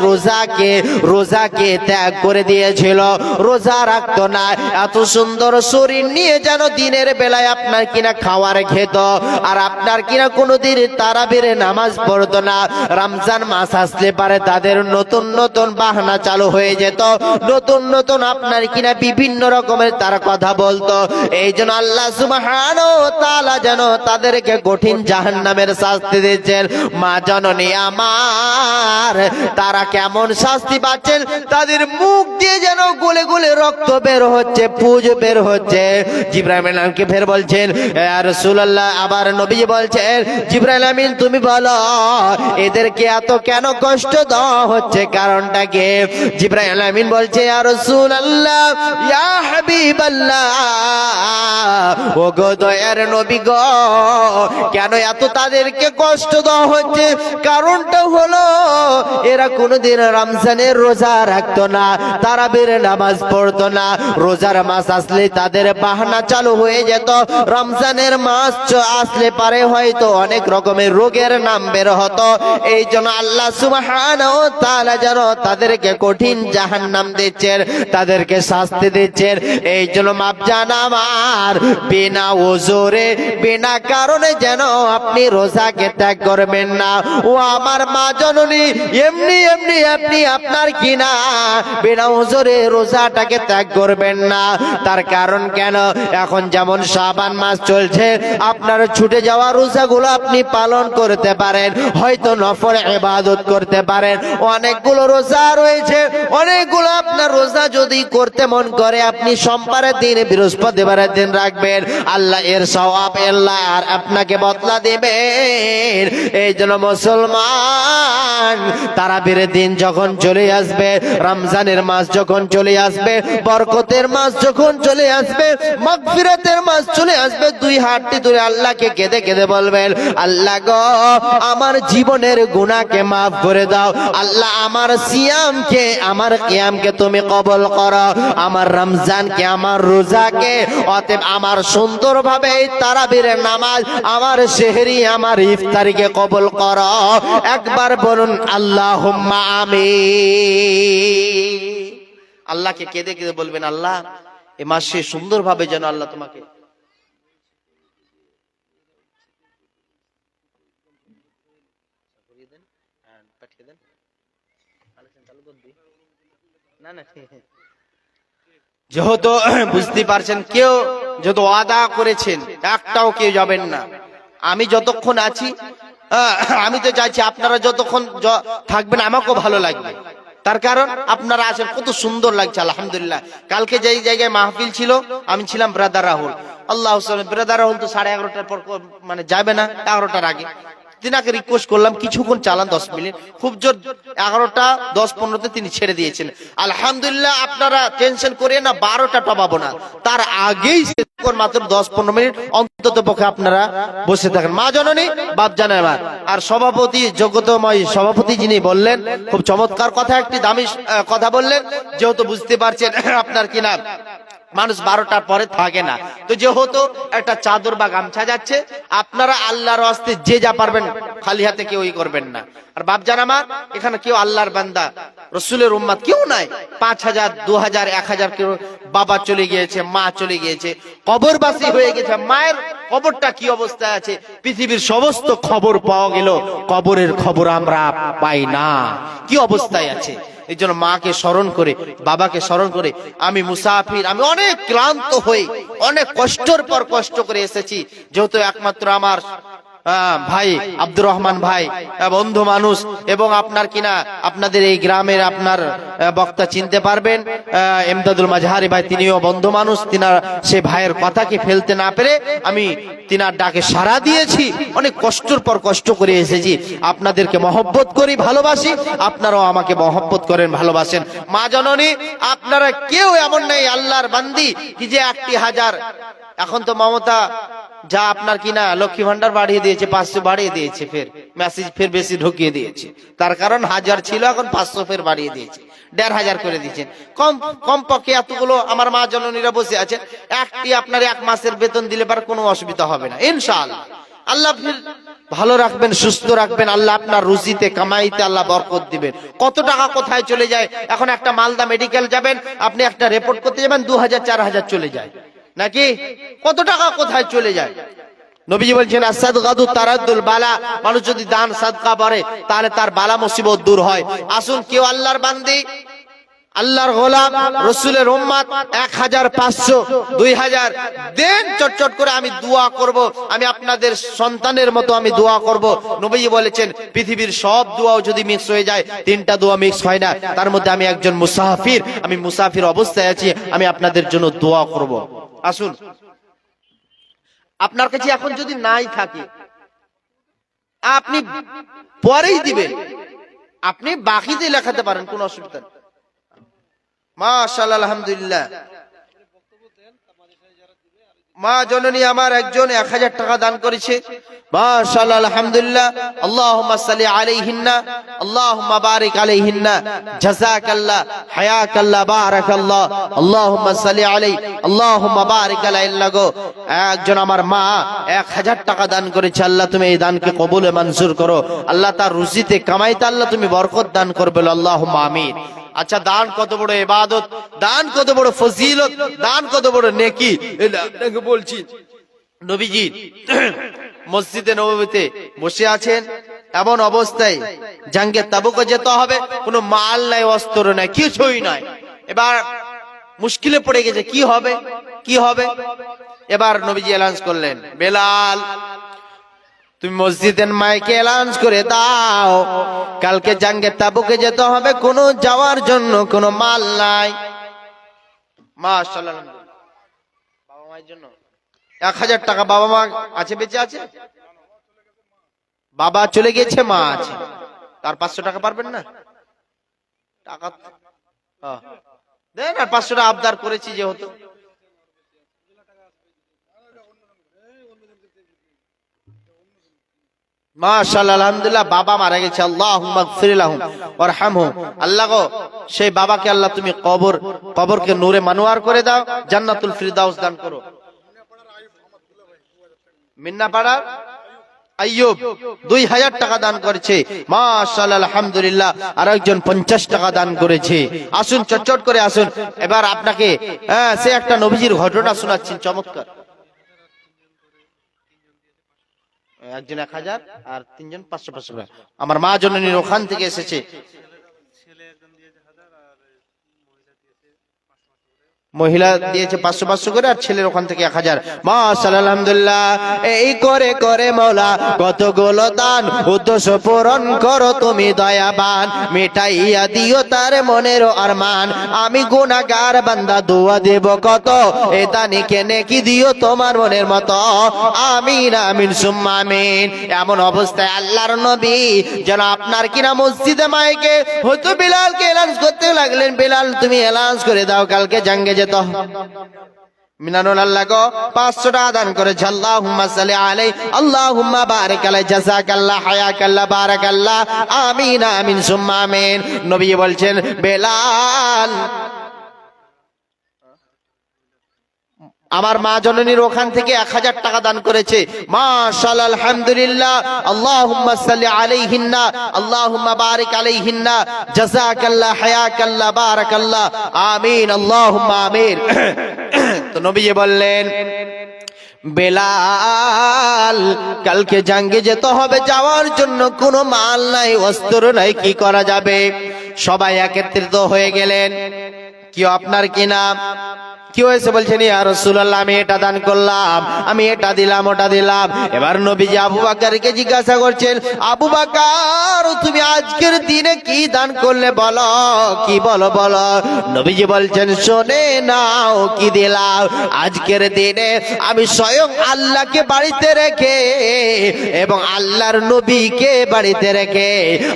রোজাকে ত্যাগ করে দিয়েছিল, রোজা রাখতো না। এত সুন্দর শরীর নিয়ে যেন দিনের বেলায় আপনার কিনা খাওয়ার খেত, আর আপনার কিনা কোনোদিন তারাবির নামাজ পড়তো না। রমজান মাস আসলে পারে তাদের নতুন নতুন বাহানা চালু হয়ে যেত, নতুন নতুন আপনার কিনা বিভিন্ন রকমের তারা কথা বলতো। এই জন্য আল্লাহ সুবহানাহু ওয়া তাআলা যেন তাদেরকে কঠিন জাহান্নামের শাস্তি দিচ্ছেন। মা জননী আমার, তারা কেমন শাস্তি পাচ্ছেন, তাদের মুখ দিয়ে যেন গলে গলে রক্ত বের হচ্ছে, পুজ বের হচ্ছে। জিবরাইল আমিনকে ফের বলছেন ইয়া রাসূলুল্লাহ, আবার নবীজি বলছেন জিবরাইল আমিন তুমি বলো এদেরকে এত কেন কষ্ট দেওয়া হচ্ছে, কারণটা কি? জিবরাইল আমিন বলছে ইয়া রাসূলুল্লাহ ইয়া হাবিবাল্লাহ, ও গো দয়ার নবী গো, কেন এত তাদেরকে কষ্ট দেওয়া হচ্ছে, কারণটা হলো এরা কোনোদিন রমজানের রোজা রাখতো না, তারাবির নামাজ পড়তো না। রোজার মাস আসলে তাদের বাহানা চালু হয়ে যেত। রমজানের মাস আসলে পারে হয়তো অনেক রকমের রোগের নাম বের হতো। এই জন্য আল্লাহ সুবহানাহু ওয়া তাআলা যেন তাদেরকে কঠিন জাহান্নাম দিচ্ছেন, তাদেরকে শাস্তি দিচ্ছেন। এই জন্য মাপজান আমার, বিনা ওজরে বিনা কারণে যেন আপনি রোজাকে ত্যাগ করবেন না। ও আমার মা জননী, এমনি এমনি আপনি আপনার কিনা বিনা ওজরে রোজাটাকে ত্যাগ করবেন না। তার কারণ কেন? এখন যেমন শাবান মাস চলছে, রয়েছে, আপনার ছুটে যাওয়া রোজাগুলো আপনি পালন করতে পারেন, হয়তো নফল ইবাদত করতে পারেন। অনেকগুলো রোজা রয়েছে, অনেকগুলো আপনার রোজা যদি করতে মন করে আপনি সোমবারের দিন, বৃহস্পতিবারের দিন রাখবেন, আল্লাহ এর সওয়াব আল্লাহ আর আপনাকে বদলা দেবেন। এই জন্য মুসলমান, তারাবির দিন যখন চলে আসবে, রমজানের মাস যখন চলে আসবে, বরকতের মাস যখন চলে আসবে, মাগফিরাতের মাস চলে আসবে, দুই হাতটি ধরে আল্লাহকে কেঁদে কেঁদে বলবেন, আল্লাহ গো আমার জীবনের গুনাহকে মাফ করে দাও, আল্লাহ আমার সিয়ামকে, আমার কিয়ামকে তুমি কবুল করো, আমার রমজানকে, আমার রোজাকে, অতএব আমার সুন্দরভাবে এই তারাবির নামাজ, আমার সেহরি, আমার ইফতারিকে কবুল করো। একবার বলুন আল্লাহুম্মা আমিন। আল্লাহকে কেঁদে কেঁদে বলবেন, আল্লাহ এই মাসে সুন্দরভাবে যেন আল্লাহ তোমাকে যেহেতু বুঝতে পারছেন, কেউ যত ওয়াদা করেছেন একটাও কেউ যাবেন না। আমি যতক্ষণ আছি, আমি তো চাইছি আপনারা যতক্ষণ থাকবেন আমাকেও ভালো লাগবে। তার কারণ আপনারা আছেন, কত সুন্দর লাগছে আলহামদুলিল্লাহ। কালকে যেই জায়গায় মাহফিল ছিল, আমি ছিলাম ব্রাদার রাহুল, আল্লাহ ব্রাদার রাহুল তো 11:30টার পর মানে যাবে না, 11টার আগে। তিনাকে রিকোয়েস্ট করলাম কিছুক্ষণ চালান, 10 মিনিট, খুব জোর 11:10-15 তিনি ছেড়ে দিয়েছেন। আলহামদুলিল্লাহ, আপনারা টেনশন করে না, 12টা টপাবো না, তার আগেই মাত্র 10-15 মিনিট অন্তত পক্ষে আপনারা বসে থাকেন। মা জননী, বাপ জানাই আমার, আর সভাপতি, যোগ্যতাময় সভাপতি যিনি বললেন, খুব চমৎকার কথা, একটি দামি কথা বললেন। যেহেতু বুঝতে পারছেন আপনার কি নাম, মানুষ 12টার পরে থাকে না, তো যেহেতু একটা চাদর বা গামছা যাচ্ছে, আপনারা আল্লাহর ওয়াস্তে যে যা পারবেন খালি হাতে কেউই করবেন না। আর বাপ জান আমার, এখানে কেউ আল্লাহর বান্দা, রসুলের উম্মত কেউ নাই। 5000, 2000, 1000 কেউ বাবা চলে গিয়েছে, মা চলে গিয়েছে, কবরবাসী হয়ে গেছে। মায়ের কবরটা কি অবস্থায় আছে, পৃথিবীর সমস্ত খবর পাওয়া গেল, কবরের খবর আমরা পাই না, কি অবস্থায় আছে। এই জন্য মাকে স্মরণ করে, বাবাকে স্মরণ করে, আমি মুসাফির, আমি অনেক ক্লান্ত হয়ে, অনেক কষ্টের পর কষ্ট করে এসেছি। যেহেতু একমাত্র আমার ভাই আব্দুর রহমান ভাই বন্ধু মানুষ, এবং আপনার কিনা আপনাদের এই গ্রামের আপনার বক্তা চিনতে পারবেন, এমদাদুল মাজহারি ভাই, তিনিও বন্ধু মানুষ। তিনার সে ভাইয়ের কথাকে ফেলতে না পেরে আমি তিনার ডাকে সাড়া দিয়েছি, অনেক কষ্টের পর কষ্ট করে এসেছি। আপনাদেরকে মহব্বত করি, ভালোবাসি, আপনারাও আমাকে মহব্বত করেন, ভালোবাসেন। মা জননী, আপনারা কেউ এমন নেই আল্লাহর বান্দি কি যে 1000, এখন তো মমতা যা আপনার কিনা লক্ষ্মী ভান্ডার বাড়িয়ে দিয়েছে, 500 বাড়িয়ে দিয়েছে, ফের মেসেজ ফের বেশি ঢুকিয়ে দিয়েছে। তার কারণ 1000 ছিল, এখন 500 ফের বাড়িয়ে দিয়েছে, 1500 করে দিয়েছেন। কম পক্ষে এতগুলো আমার মা জননীরা বসে আছে, একটি আপনার 1 মাসের বেতন দিলে পারে কোনো অসুবিধা হবে না ইনশাআল্লাহ। আল্লাহ ফির ভালো রাখবেন, সুস্থ রাখবেন, আল্লাহ আপনার রুজিতে, কামাইতে আল্লাহ বরকত দিবেন। কত টাকা কোথায় চলে যায়, এখন একটা মালদা মেডিকেল যাবেন, আপনি একটা রিপোর্ট করতে যাবেন, 2000-4000 চলে যায় নাকি, কত টাকা কোথায় চলে যায়। নবীজি বলছেন, আস-সাদকাতু তারাদ্দুল বালা, মানুষ যদি দান সাদকা করে তাহলে তার বালা মুসিবত দূর হয়। আসুন, কেউ আল্লাহর বান্দি, আল্লাহর গোলাম, রসুলের উম্মত 1500, 2000 দেন, চটচট করে আমি দোয়া করব, আমি আপনাদের সন্তানের মতো আমি দোয়া করব। নবী বলেছেন, পৃথিবীর সব দোয়াও যদি মিক্স হয়ে যায়, 3টা দোয়া মিক্স হয় না, তার মধ্যে আমি একজন মুসাফির, আমি মুসাফির অবস্থায় আছি, আমি আপনাদের জন্য দোয়া করব। আসুন, আপনার কাছে এখন যদি নাই থাকে, আপনি পরেই দিবেন, আপনি বাকিতে লেখাতে পারেন, কোনো অসুবিধা নেই। মাশাআল্লাহ, আলহামদুলিল্লাহ। মা জননী আমার একজন 1000 টাকা দান করেছে, মাশাআল্লাহ, আলহামদুলিল্লাহ। আল্লাহুম্মা সাল্লি আলাইহিন্না, আল্লাহুম্মা বারিক আলাইহিন্না, জাযাকাল্লাহ, হায়াকাল্লাহ, বারাকাল্লাহ, আল্লাহুম্মা সাল্লি আলাই, আল্লাহুম্মা বারিক আলাইহিল্লাহ। গো, একজন আমার মা 1000 টাকা দান করেছে, আল্লাহ তুমি এই দানকে কবুলে মঞ্জুর করো, আল্লাহ তার রুজিতে, কামাইতে আল্লাহ তুমি বরকত দান করবে, আল্লাহুম্মা আমিন। আচ্ছা, দান কত বড় ইবাদত, দান কত বড় ফজিলত, দান কত বড় নেকি, আপনাকে বলছি। নবীজি মসজিদে নববীতে বসে আছেন, এমন অবস্থায় জাঙ্গে তাবুকে যেতে হবে, কোনো মাল নাই, অস্ত্র নাই, কিছুই নাই। এবার মুশকিলে পড়ে গেছে, কি হবে কি হবে। এবার নবীজি এলান করলেন, বেলাল তুমি মসজিদের মাইকে এলান করে দাও, কালকে জাঙ্গে তাবুকে যেতে হবে, কোনো যাওয়ার জন্য কোনো মাল নাই। মাশাআল্লাহ, বাবা মায়ের জন্য 1000 টাকা। বাবা মা আছে, বেঁচে আছে? বাবা চলে গেছে, মা আছে, তার 500 টাকা পারবেন না? টাকা দেন, আর 500 টাকা আবদার করেছি যেহেতু। মাশাআল্লাহ, আলহামদুলিল্লাহ, বাবা মারা গেছে, আল্লাহুম্মা গফির লাহুম ওয়ারহামহুম। আল্লাহ গো, সেই বাবাকে আল্লাহ তুমি কবরকে নূরে মানওয়ার করে দাও, জান্নাতুল ফিরদাউস দান করো। মিন্নাপাড়া আইয়ুব 2000 টাকা দান করেছে, মাশাআল্লাহ, আলহামদুলিল্লাহ। আর একজন 50 টাকা দান করেছে। আসুন, চটচট করে আসুন। এবার আপনাকে সে একটা নবীজির ঘটনা শোনাচ্ছেন, চমৎকার। একজন 1000 আর 3জন 500 টাকা। আমার মা জননীর ওখান থেকে এসেছে। মহিলা দিয়েছে 500 করে, আর ছেলের ওখান থেকে 1000। মাশাআল্লাহ, আলহামদুলিল্লাহ। এই করে করে মওলা কতগুলো দান, উদ্দেশ্য পূরণ করো তুমি দয়াবান, মিটাইয়া দিও তার মনের আরমান। আমি গুনাহগার বান্দা দোয়া দেব কত, এ দানিকে নেকি দিও তোমার মনের মতো। আমিন আমিন সুম্মা আমিন। এমন অবস্থায় আল্লাহর নবী যেন আপনার কিনা মসজিদে মাইকে হয়তো বেলালকে এলান করতে লাগলেন, বেলাল তুমি এলান করে দাও, কালকে জাঙ্গে যেত। মিনানুল আল্লাহ গো 500 টাকা দান করেছে। আল্লাহুম্মা সাল্লি আলাইহি, আল্লাহুম্মা বারিক আলাইহি, জাযাকাল্লাহ, হায়াকাল্লাহ, বারাকাল্লাহ, আমিন আমিন সুম্মা আমিন। নবী বলছেন, বেলাল আমার মা জননীর ওখান থেকে 1000 টাকা দান করেছে। মাশাআল্লাহ, আলহামদুলিল্লাহ। আল্লাহুম্মা সাল্লি আলাইহিন্না, আল্লাহুম্মা বারিক আলাইহিন্না, জাযাকাল্লাহ, হায়াকাল্লাহ, বারাকাল্লাহ, আমিন, আল্লাহুম্মা আমিন। তো নবীজি বললেন, বেলাল কালকে জাঙ্গে যেতে হবে, যাওয়ার জন্য কোনো মাল নাই, অস্ত্র নাই, কি করা যাবে? সবাই একত্রিত হয়ে গেলেন। কি আপনার কি নাম? কি হয়েছে? বলছেন, ইয়া রাসূলুল্লাহ, আমি এটা দান করলাম, আমি এটা দিলাম, ওটা দিলাম। এবার নবীজি আবু বকরকে জিজ্ঞাসা করছেন, আবু বকর তুমি আজকের দিনে কি দান করলে বলো, কি বলো বলো। নবীজি বলছেন, শুনে নাও কি দিলাম। আজকের দিনে আমি স্বয়ং আল্লাহকে বাড়িতে রেখে এবং আল্লাহর নবীকে বাড়িতে রেখে,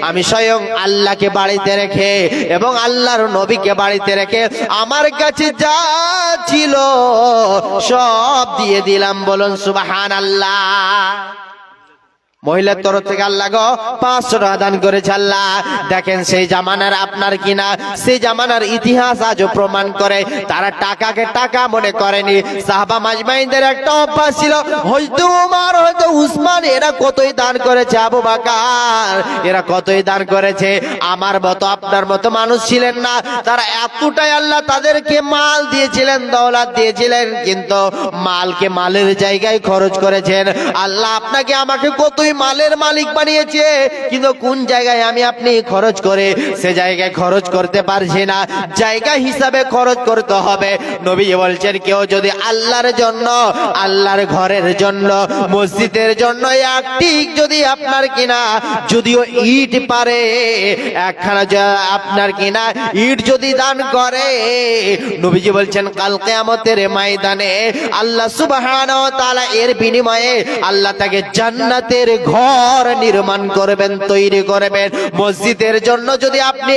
আমি স্বয়ং আল্লাহকে বাড়িতে রেখে এবং আল্লাহর নবীকে বাড়িতে রেখে আমার কাছে যা ছিল সব দিয়ে দিলাম। বলুন সুবহানাল্লাহ। মহিলার তরফ থেকে আল্লাহ গো 500 টাকা দান করেছে। আল্লাহ দেখেন, সেই জামানার আপনার কিনা, সেই জামানার ইতিহাস আজও প্রমাণ করে তারা টাকাকে টাকা মনে করেনি। সাহাবা মাজমাইনদের একটা অভ্যাস ছিল, হযরত ওমর, হযরত উসমান এরা কতই দান করেছে, আবু বকর এরা কতই দান করেছে। আমার মতো আপনার মতো মানুষ ছিলেন না, তারা এতটাই আল্লাহ তাদেরকে মাল দিয়েছিলেন, দৌলত দিয়েছিলেন, কিন্তু মালকে মালের জায়গায় খরচ করেছেন। আল্লাহ আপনাকে আমাকে কতই মালের মালিক বানিয়েছে, কিন্তু কোন জায়গায় আমি আপনি খরচ করে সে জায়গায় খরচ করতে পারছি না, জায়গা হিসাবে খরচ করতে হবে। নবী বলছেন, কেউ যদি আল্লাহর জন্য, আল্লাহর ঘরের জন্য, মসজিদের জন্য একটি যদি আপনার কিনা, যদিও ইট পারে একখানা আপনার কিনা ইট যদি দান করে, নবীজি বলছেন কাল কিয়ামতের ময়দানে আল্লাহ সুবহানাহু ওয়া তাআলা এর বিনিময়ে আল্লাহ তাকে জান্নাতের ঘর নির্মাণ করবেন, তৈরি করবেন। মসজিদের জন্য যদি আপনি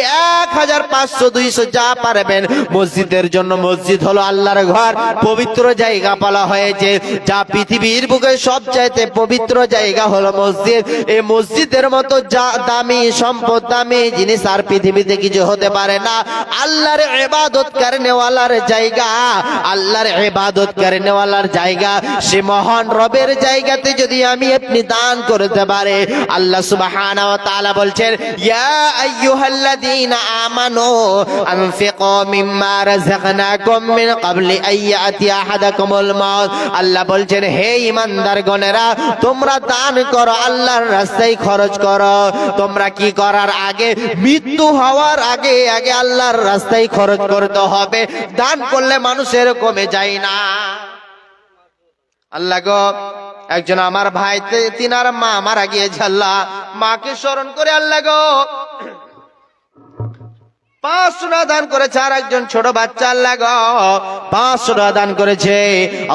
1000, 500, 200 যা পারবেন, মসজিদের জন্য, মসজিদ হলো আল্লাহর ঘর, পবিত্র জায়গা বলা হয়েছে, যা পৃথিবীর বুকে সবচাইতে পবিত্র জায়গা হলো মসজিদ। এই মসজিদের মতো যা দামি সম্পদ, দামি জিনিস আর পৃথিবীতে কিছু হতে পারে না। আল্লাহর ইবাদত করনেওয়ালার জায়গা, আল্লাহর ইবাদত করনেওয়ালার জায়গা, সে মহান রবের জায়গাতে যদি আমি আপনি দান করতে পারে, আল্লাহ সুবহানাহু ওয়া তাআলা বলছেন, ইয়া আইয়ুহাল্লাযীনা আমানু আনফিকু মিম্মা রাযাকনাকুম মিন ক্বাবলি আইয়াতি আহাদাকুমুল মাউত। আল্লাহ বলছেন, হে ঈমানদারগণেরা, তোমরা দান করো, আল্লাহর রাস্তায় খরচ করো। তোমরা কি করার আগে, মৃত্যু হওয়ার আগে আগে আল্লাহর রাস্তায় খরচ করতে হবে। দান করলে মানুষের কমে যায় না। আল্লাহ গো, একজন আমার ভাই তিনার মা মারা গিয়েছে, আল্লাহ মাকে স্মরণ করে আল্লাহ গো 500 টাকা দান করেছে। আর একজন ছোট বাচ্চা আল্লাহ গো 500 টাকা দান করেছে।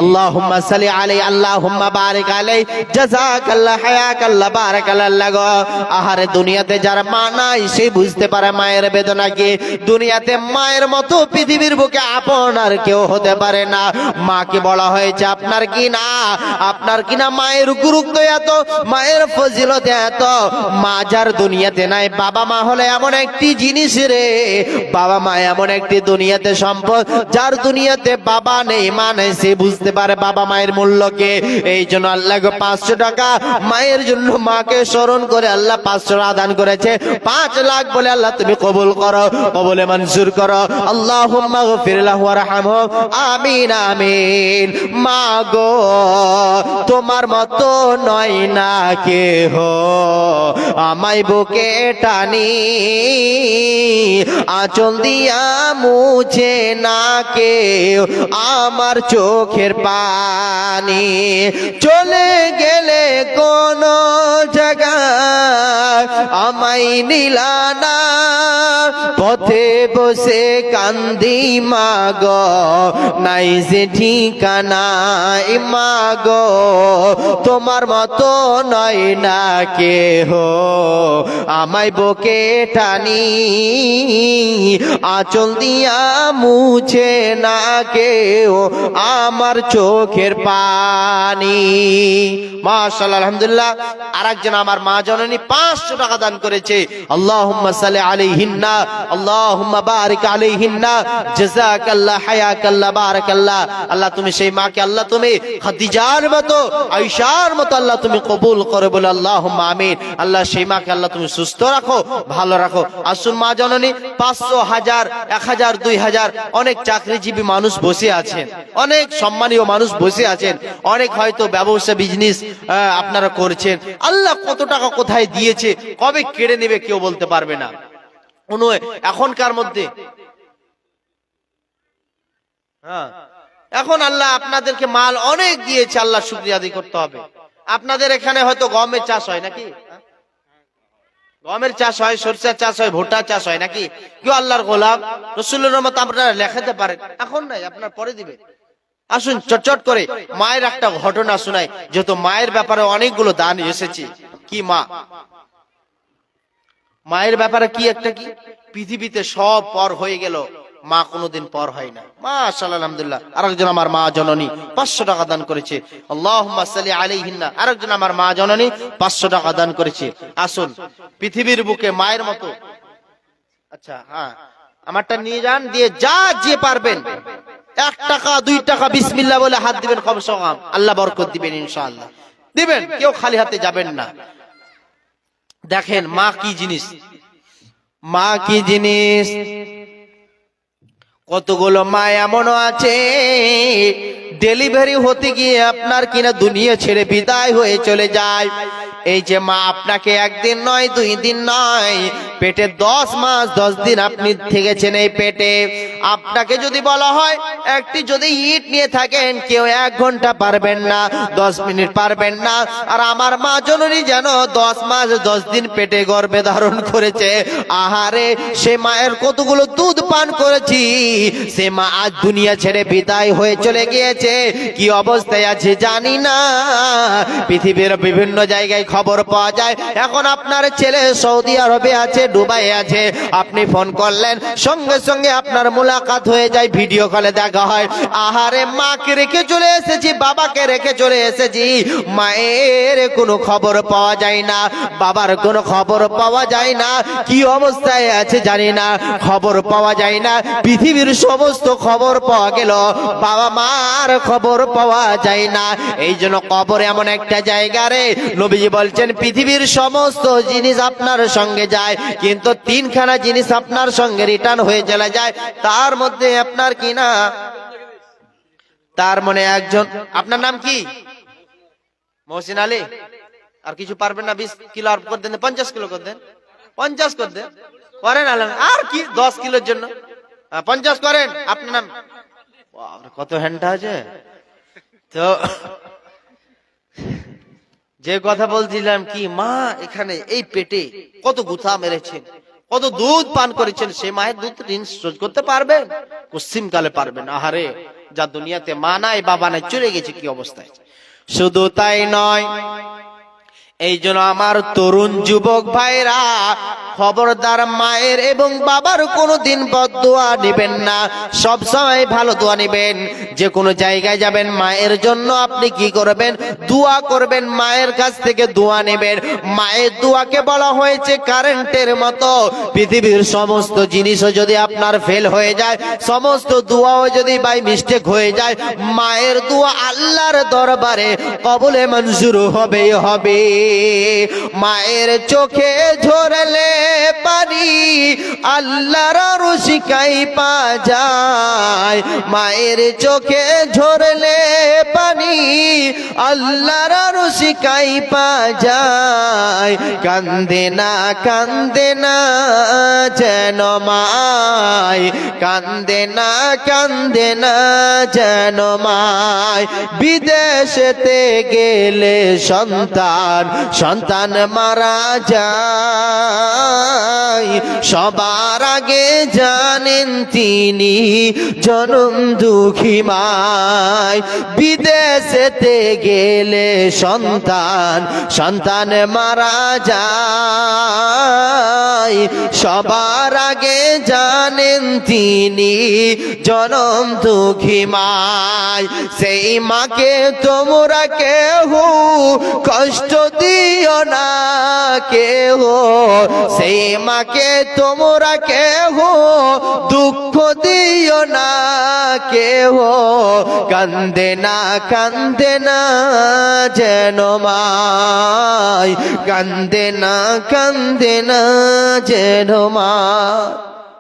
আল্লাহুম্মা সাল্লি আলাইহি, আল্লাহুম্মা বারিক আলাইহি, জাযাকাল্লাহ, হায়াকাল্লাহ, বারাকাল্লাহ। আল্লাহ গো, আহারে দুনিয়াতে যার মা নাই সে বুঝতে পারে মায়ের বেদনা কি। দুনিয়াতে মায়ের মতো পৃথিবীর বুকে আপন আর কেউ হতে পারে না। মাকে বলা হয়েছে আপনার কি না, আপনার কি না মায়ের গুরুত্ব এত, মায়ের ফজিলত এত। মা যার দুনিয়াতে নাই, বাবা মা হলে এমন একটি জিনিস রে, বাবা মা এমন একটি দুনিয়াতে সম্পদ, যার দুনিয়াতে বাবা নেই মা নেই সে বুঝতে পারে বাবা মায়ের মূল্যকে। এই জন্য আল্লাহ 500 টাকা মায়ের জন্য মাকে স্মরণ করে আল্লাহ 500 টাকা দান করেছে। 5 লাখ বলে আল্লাহ তুমি কবুল করো, কবুলে মঞ্জুর করো। আল্লাহুম্মা গফির লাহু ওয়ারহামহু, আমিন আমিন। মা গো, তোমার মতো নয় না কেহ, আমায় বুকে টানি আঁচল দিয়া মুছে না কেউ আমার চোখের পানি। চলে গেলে কোন জায়গায় আমায় নিলানা, পথে বসে কান্দি মাগো নাই যে ঠিকানা। মাগো, তোমার মতো নয় না কেহ, আমায় বুকে টানি আঁচল দিয়া মুছে না কেউ আমার চোখের পানি। মাশাআল্লাহ, আলহামদুলিল্লাহ। আরেকজন আমার মা জননী 500 টাকা দান করেছে। আল্লাহুম্মা সাল্লি আলাইহিন্না, আল্লাহুম্মা বারিক আলাইহিন্না, জাযাকাল্লাহ, হায়াকাল্লাহ, বারাকাল্লাহ। আল্লাহ তুমি সেই মাকে আল্লাহ তুমি খাদিজার মতো, আয়েশার মতো আল্লাহ তুমি কবুল করে বলে আল্লাহুম্মা আমিন। আল্লাহ সেই মাকে আল্লাহ তুমি সুস্থ রাখো, ভালো রাখো। আসুন মা জননী, 500, 1000, 1000, 2000 অনেক চাকরিজীবী মানুষ বসে আছেন, অনেক সম্মানীয় মানুষ বসে আছেন, অনেক হয়তো ব্যবসা বিজনেস আপনারা করছেন। আল্লাহ কত টাকা কোথায় দিয়েছে, কবে কেড়ে নেবে কেউ বলতে পারবে না। এখনকার মধ্যে এখন আল্লাহ আপনাদেরকে মাল অনেক দিয়েছে, আল্লাহ শুকরিয়া আদায় করতে হবে। আপনাদের এখানে হয়তো গমের চাষ হয় নাকি, গমের চাষ হয়, সরষের চাষ হয়, ভুট্টা চাষ হয় নাকি। কেউ আল্লাহর গোলাম রাসূলের মত আপনারা লেখাতে পারেন, এখন নাই আপনার পরে দিবে। আসুন চটচট করে মায়ের একটা ঘটনা শোনাই, যেহেতু মায়ের ব্যাপারে অনেকগুলো দান এসেছে। কি মা, মায়ের ব্যাপারে কি একটা কি, পৃথিবীতে সব পর হয়ে গেল, মা কোনোদিন পর হয় না। মাশাআল্লাহ, আলহামদুলিল্লাহ। আরেকজন আমার মা জননী 500 টাকা দান করেছে। আল্লাহুম্মা সাল্লি আলাইহিন্না। আরেকজন আমার মা জননী 500 টাকা দান করেছে। আসুন পৃথিবীর বুকে মায়ের মতো, আচ্ছা হ্যাঁ আমারটা নিয়ে যান, দিয়ে যা যে পারবেন 1 টাকা 2 টাকা বিসমিল্লাহ বলে হাত দিবেন, কমসে কম আল্লাহ বরকত দিবেন, ইনশাআল্লাহ দিবেন, কেউ খালি হাতে যাবেন না। দেখেন মা কি জিনিস, মা কি জিনিস। কতগুলো মা এমনও আছে ডেলিভারি হতে গিয়ে আপনার কিনা দুনিয়া ছেড়ে বিদায় হয়ে চলে যায়। এই যে মা আপনাকে একদিন নয়, 2 দিন নয়, পেটে 10 মাস 10 দিন আপনি থেকেছেন এই পেটে। আপনাকে যদি বলা হয় একটি যদি ইট নিয়ে থাকেন, কেউ 1 ঘন্টা পারবেন না, 10 মিনিট পারবেন না। আর আমার মা জননী যেন 10 মাস 10 দিন পেটে গর্ভে ধারণ করেছে। আহারে, সে মায়ের কতগুলো দুধ পান করেছি, সে মা আজ দুনিয়া ছেড়ে বিদায় হয়ে চলে গিয়েছে। কি অবস্থায় আছে জানি না। পৃথিবীর বিভিন্ন জায়গায় খবর পাওয়া যায়, এখন আপনার ছেলে সৌদি আরবে আছে, দুবাই আছে, আপনি ফোন করলেন সঙ্গে সঙ্গে আপনার মুলাকাত হয়ে যায়, ভিডিও কলে দেখা হয়। আহারে, মাকে রেখে চলে এসেছি, বাবাকে রেখে চলে এসেছি, মায়ের কোনো খবর পাওয়া যায় না, বাবার কোনো খবর পাওয়া যায় না, কি অবস্থায় আছে জানি না, খবর পাওয়া যায় না। পৃথিবীর সমস্ত খবর পাওয়া গেল, বাবা মার খবর পাওয়া যায় না। এই জন্য কবর এমন একটা জায়গা রে, নবীজি বলছেন পৃথিবীর সমস্ত জিনিস আপনার সঙ্গে যায়, কিন্তু 3খানা জিনিস আপনার সঙ্গে রিটার্ন হয়ে চলে যায়। তার মধ্যে আপনার কি না, তার মানে একজন, আপনার নাম কি? মহসিন আলী। আর কিছু পারবেন না? 20 কিলো আর করে দেন, 50 কিলো করে দেন, 50 করে দেন, করেন আর কি 10 কিলোর জন্য 50 করেন। আপনার নাম? কত হ্যান্ডটা আছে তো যে কথা বলছিলাম কি, মা এখানে এই পেটে কত গুথা মেরেছেন, কত দুধ পান করেছেন, সে মায়ের দুধ ঋণ শোধ করতে পারবেন? পশ্চিম কালে পারবেন। আহারে, যা দুনিয়াতে মা নাই বাবা নাই, চলে গেছে কি অবস্থায়। শুধু তাই নয়, এই জন্য আমার তরুণ যুবক ভাইরা, খবরদার মায়ের এবং বাবার কোনোদিন বদদুয়া নেবেন না, সব সময় ভালো দোয়া নেবেন। যে কোনো জায়গায় যাবেন মায়ের জন্য আপনি কি করবেন? দোয়া করবেন, মায়ের কাছ থেকে দোয়া নেবেন। মায়ের দোয়াকে বলা হয়েছে কারেন্টের মতো। পৃথিবীর সমস্ত জিনিসও যদি আপনার ফেল হয়ে যায়, সমস্ত দোয়াও যদি বাই মিস্টেক হয়ে যায়, মায়ের দোয়া আল্লাহর দরবারে কবুলে মঞ্জুর হবে হবে। মায়ের চোখে ঝরলে পানি আল্লাহর রশিকাই পা যায়। মায়ের চোখে ঝরলে পানি আল্লাহর রশিকাই পা যায়। কান্দে না যেন মায়, কান্দে না যেন মায়। বিদেশেতে গেলে সন্তান মারা যায়, সবার আগে জানেন তিনি জনম দুঃখী মায়। বিদেশেতে গেলে সন্তান মারা যায়, সবার আগে জানেন তিনি জনম দুঃখী মায়। সেই মাকে তোমরা কেহ কষ্ট দিও না কেহ, সেই মাকে তোমরা কেহ দুঃখ দিও না কেহ। কান্দে না যেন মায়, কান্দে না যেন মা।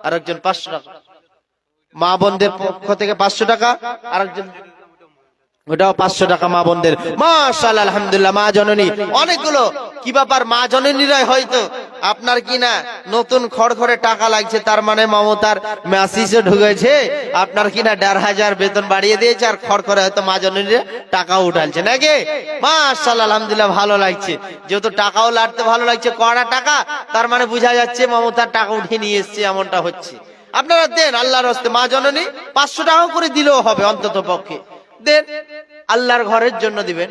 আরেকজন 500 টাকা, মা বোনদের পক্ষ থেকে 500 টাকা। আরেকজন, ওটাও 500 টাকা মা বোনদের। মাশাআল্লাহ, আলহামদুলিল্লাহ। মা জননী অনেকগুলো। কি ব্যাপার, মা জননীরাই হয়তো আপনার কিনা নতুন খড়খড়ে টাকা লাগছে, তার মানে মমতার মেসেজে ঢুকেছে, আপনার কিনা 1500 বেতন বাড়িয়ে দিয়েছে, আর খড়খড়ে হয়তো মা জননীরা টাকাও উঠালছে নাকি। মাশাআল্লাহ, আলহামদুলিল্লাহ, ভালো লাগছে। যেহেতু টাকাও লাড়তে ভালো লাগছে, কড়া টাকা, তার মানে বোঝা যাচ্ছে মমতার টাকা উঠে নিয়ে এসছে, এমনটা হচ্ছে। আপনারা দেন আল্লাহর হস্তে, মা জননী 500 টাকা করে দিলেও হবে অন্তত পক্ষে। দেন, আল্লাহর ঘরের জন্য দিবেন।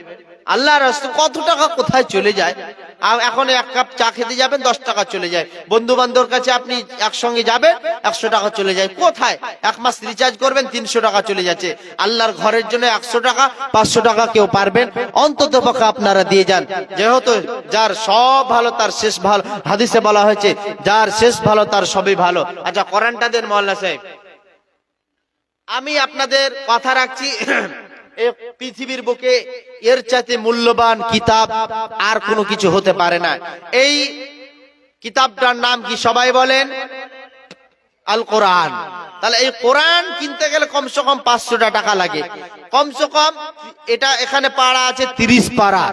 আল্লাহর রাস্তা কত টাকা কোথায় চলে যায়। এখন এক কাপ চা খেতে যাবেন 10 টাকা চলে যায়, বন্ধু বান্ধবের কাছে আপনি একসঙ্গে যাবেন 100 টাকা চলে যায়। কোথায় এক মাস রিচার্জ করবেন 300 টাকা চলে যাচ্ছে। আল্লাহর ঘরের জন্য 100 টাকা 500 টাকা কেউ পারবেন অন্তত পক্ষে আপনারা দিয়ে যান। যেহেতু যার সব ভালো তার শেষ ভালো, হাদিসে বলা হয়েছে যার শেষ ভালো তার সবই ভালো। আচ্ছা, কোরআনটা দেন মোল্লা সাহেব। আমি আপনাদের কথা রাখছি, পৃথিবীর বুকে এর চাইতে মূল্যবান কিতাব আর কোনো কিছু হতে পারে না। এই কিতাবটার নাম কি সবাই বলেন? আল কোরআন। তাহলে এই কোরআন কিনতে গেলে কমসে কম 500 টাকা লাগে। কমসে কম এটা এখানে পাড়া আছে 30 পাড়া।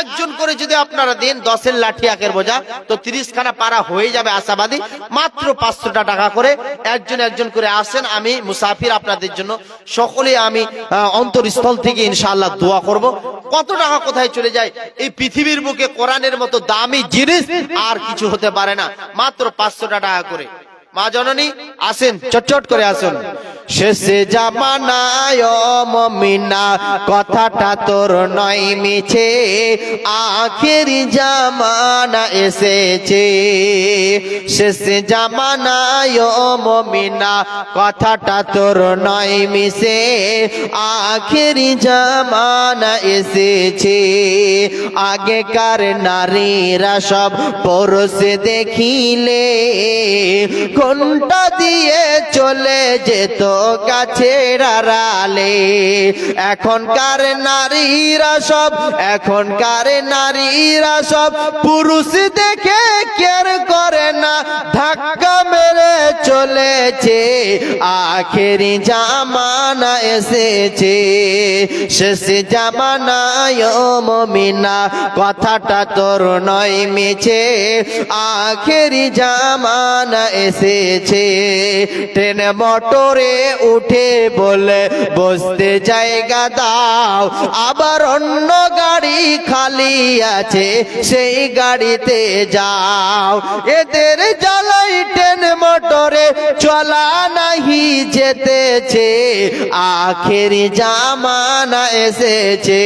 একজন করে যদি আপনারা দেন 10-এর লাঠি একের বোঝা, তো 30 খানা পাড়া হয়ে যাবে আশাবাদী। মাত্র 500 টাকা করে একজন করে আসেন। আমি মুসাফির আপনাদের জন্য, সকলে আমি অন্তরস্থল থেকে ইনশাআল্লাহ দোয়া করব। কত টাকা কোথায় চলে যায়। এই পৃথিবীর বুকে কোরআনের মতো দামি জিনিস আর কিছু হতে পারে না। মাত্র 500 টাকা করে। মা জননী আসেন, চটচট করে আসুন। শেষে জামানায় মুমিনা কথাটা তোর নয় মিছে, আখেরি জামানা এসেছে। শেষে জামানায় মুমিনা কথাটা তোর নয় মিছে, আখেরি জামানা এসেছে। আগেকার নারীরা সব পরশে দেখিলে ঘন্টা দিয়ে চলে যেত গাছের আড়ালে। এখনকার নারীরা সব পুরুষ দেখে কেয়ার করে না, ধাক্কা মেরে চলেছে, আখেরি জামানা এসেছে, শেষ জামানায় ও মুমিনা কথাটা তোর নয় মিছে, আখেরি জামানা এসেছে। ট্রেন মোটরে উঠে বলে বসতে জায়গা দাও, আবার অন্য গাড়ি খালি আছে সেই গাড়িতে যাও। এদের জ্বালাই ট্রেন মোটরে চলা নাহি যেতেছে, আখেরি জামানা এসেছে,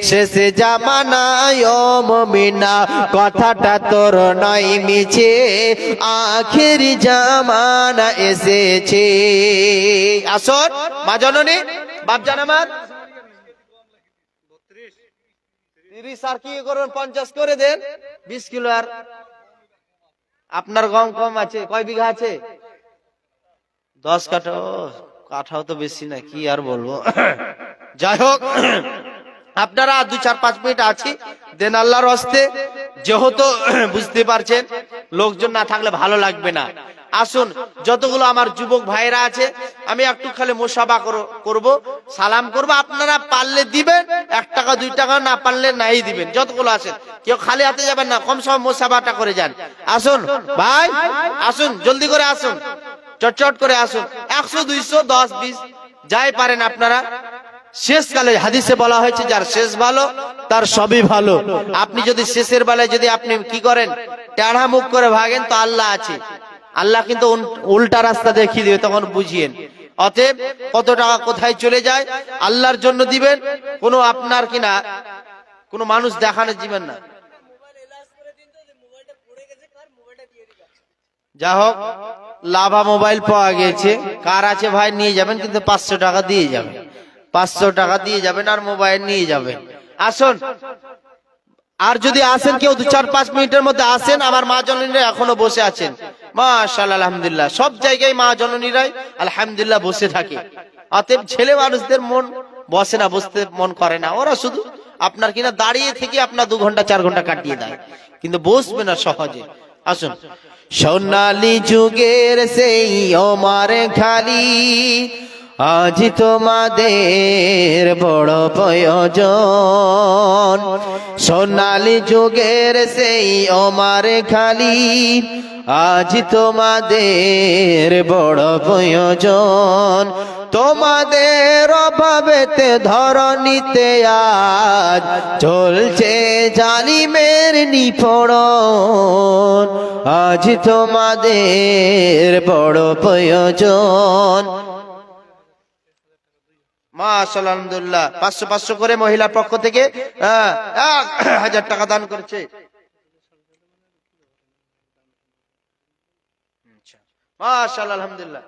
শেষ জামানায় ও মুমিনা কথাটা তোর নয় মিছে, আখেরি জামানা এসেছে। আসুন মা জননী বাপ জান আমার 30 আর কি করুন 50 করে দেন, 20 কিলো। আর আপনার গম কম আছে, কয় বিঘা আছে? 10 কাঠা। কাঠাও তো বেশি না, কি আর বলবো। যাই হোক, আপনারা 2-4-5 মিনিট আছি দেন আল্লাহর হস্তে, যেহেতু বুঝতে পারছেন লোকজন না থাকলে ভালো লাগবে না। আসুন যতগুলো আমার যুবক ভাইরা আছে আমি একটু খালি মুসাফা করব, সালাম করব, আপনারা পারলে দিবেন 1 টাকা 2 টাকা, না পারলে নাই দিবেন। যতগুলো আছেন কেউ খালি হাতে যাবেন না, কম সময় মুসাফাটা করে যান। আসুন ভাই, আসুন জলদি করে আসুন, চটচট করে আসুন। 100 200 10 20 যাই পারেন আপনারা। শেষকালে হাদিসে বলা হয়েছে যার শেষ ভালো তার সবই ভালো। আপনি যদি শেষের বেলায় যদি আপনি কি করেন, টেढ़ा মুখ করে ভাগেন, তো আল্লাহ আছে, আল্লাহ কিন্তু উল্টা রাস্তা দেখিয়ে দিবে, তখন বুঝিয়েন। অতএব কত টাকা কোথায় চলে যায় আল্লাহর জন্য দিবেন, কোনো আপনার কিনা কোনো মানুষ দেখানো দিবেন না। যা হোক, লাভা মোবাইল পাওয়া গেছে, কার আছে ভাই নিয়ে যাবেন, কিন্তু 500 টাকা দিয়ে যাবেন, 500 টাকা দিয়ে যাবেন আর মোবাইল নিয়ে যাবেন। আসুন, আর যদি আসেন কেউ 2-4-5 মিনিটের মধ্যে আসেন, আমার মা জননীরা এখনো বসে আছেন মাশাআল্লাহ আলহামদুলিল্লাহ। সব জায়গায় মা জননীরাই আলহামদুলিল্লাহ বসে থাকে। অতএব ছেলে মানুষদের মন বসে না, বসতে মন করে না, ওরা শুধু আপনার কিনা দাঁড়িয়ে থেকে আপনার 2 ঘন্টা 4 ঘন্টা কাটিয়ে দেয়, কিন্তু বসবে না সহজে। আসুন, সোনালী যুগের সেই ওমর খালি, আজ তোমাদের বড় প্রয়োজন। সোনালী যুগের সেই ওমর খালি, আজ তোমাদের বড় প্রয়োজন। তোমাদের অভাবেতে ধরণীতে আজ চলছে জালিমের নিপীড়ন, আজ তোমাদের বড় প্রয়োজন। মাশাআল্লাহ আলহামদুলিল্লাহ। 500 করে মহিলার পক্ষ থেকে 1000 টাকা দান করেছে। মাশাআল্লাহ আলহামদুলিল্লাহ,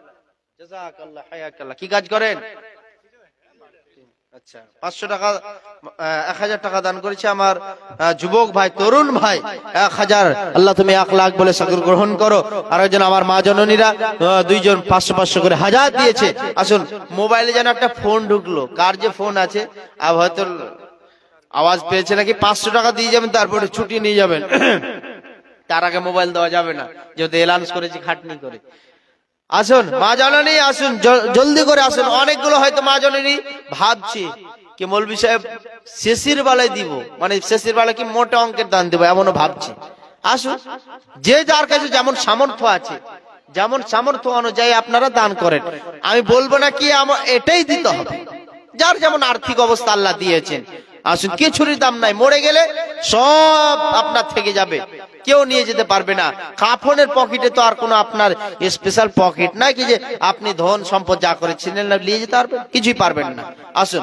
জাযাকাল্লাহ হায়াকাল্লাহ। কি কাজ করেন? আচ্ছা, 500 টাকা 1000 টাকা দান করেছে আমার যুবক ভাই, তরুণ ভাই। 1000, আল্লাহ তুমি 1 লাখ বলে সাগর গ্রহণ করো। আর একজন আমার মা জননীরা 2 জন 500 করে 1000 দিয়েছে। আসুন, মোবাইলে যেন একটা ফোন ঢুকলো, কার যে ফোন আছে আর হয়তো আওয়াজ পেয়েছে নাকি, 500 টাকা দিয়ে যাবেন, তারপরে ছুটি নিয়ে যাবেন। তার আগে মোবাইল দেওয়া যাবে না, যেহেতু এলাউন্স করেছি খাটনি করে। আসুন মা জননী, আসুন জলদি করে আসুন। অনেকগুলো হয়তো মা জননী ভাবছি কি মৌলভী সাহেব শেষের বেলায় দিব, মানে শেষের বেলায় কি মোটা অঙ্কের দান দেবো, এমনও ভাবছি। আসুন, যে যার কাছে যেমন সামর্থ্য আছে, যেমন সামর্থ্য অনুযায়ী আপনারা দান করেন। আমি বলবো না কি এটাই দিতে হবে, যার যেমন আর্থিক অবস্থা আল্লাহ দিয়েছেন। আসুন, কিছুরই দাম নাই, মরে গেলে সব আপনার থেকে যাবে, কেউ নিয়ে যেতে পারবে না। কাফনের পকেটে তো আর কোনো আপনার স্পেশাল পকেট নাই কি যে আপনি ধন সম্পদ যা করেছিলেন নিয়ে যেতে পারবেন, কিছুই পারবেন না। আসুন,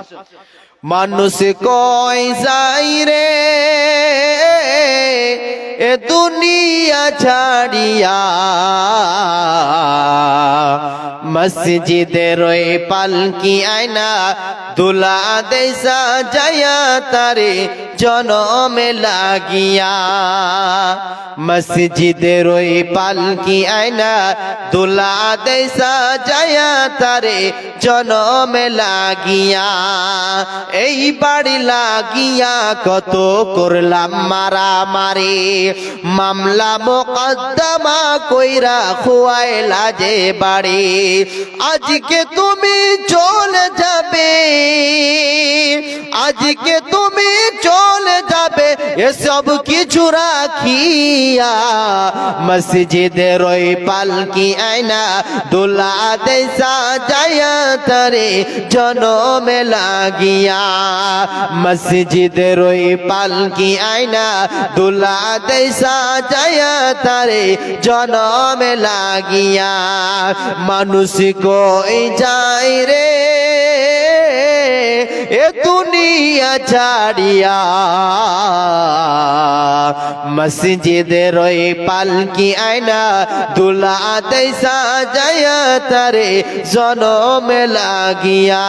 মানুষ কয় যাই রে এ দুনিয়া ছাড়িয়া, মসজিদের ওই পালকি আয়না দুলা দেশা যায়া তারে জনমে লাগিয়া মসজিদের ওই পালকি আয়না দুলা দেই সাজায়া তারে জনমে লাগিয়া এই বাড়ি লাগিয়া কত করলাম মারামারি মামলা মোকদ্দমা কইরা খুয়াইলা যে বাড়ি আজকে তুমি চলে যাবে আজকে তুমি চলে যাবে এসব কিছু রাখিয়া মসজিদের ওই পালকি আয়না দুলা দেই সাজায়া তারে জনমে লাগিয়া মসজিদের ওই পালকি আয়না দুলা দেই সাজায়া তারে জনমে লাগিয়া মানুষ কই যায় রে এ দুনিয়া ছাড়িয়া মসজিদের ওই পালকি আয়না দুলা দেই সাজায়া তারে জনমে লাগিয়া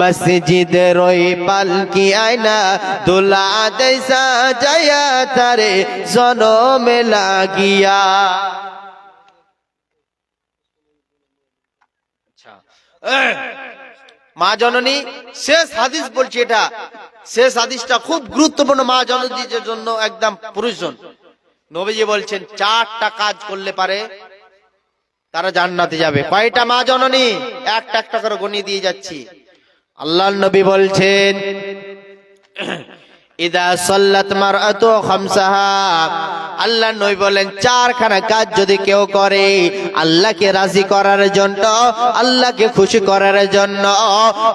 মসজিদের ওই পালকি আয়না দুলা দেই সাজায়া তারে জনমে লাগিয়া মা জননী শেষ হাদিস বলছি, এটা শেষ হাদিসটা খুব গুরুত্বপূর্ণ, মা জননীর জন্য একদম প্রয়োজন। নবীজি বলছেন 4টা কাজ করলে পারে তারা জান্নাতে যাবে। কয়টা মা জননী? একটা একটা করে গণিয়ে দিয়ে যাচ্ছি। আল্লাহর নবী বলছেন ইদা সাল্লাত মারআতু খামসাহা, আল্লাহ নবী বলেন 4খানা কাজ যদি কেউ করে আল্লাহকে রাজি করার জন্য, আল্লাহকে খুশি করার জন্য,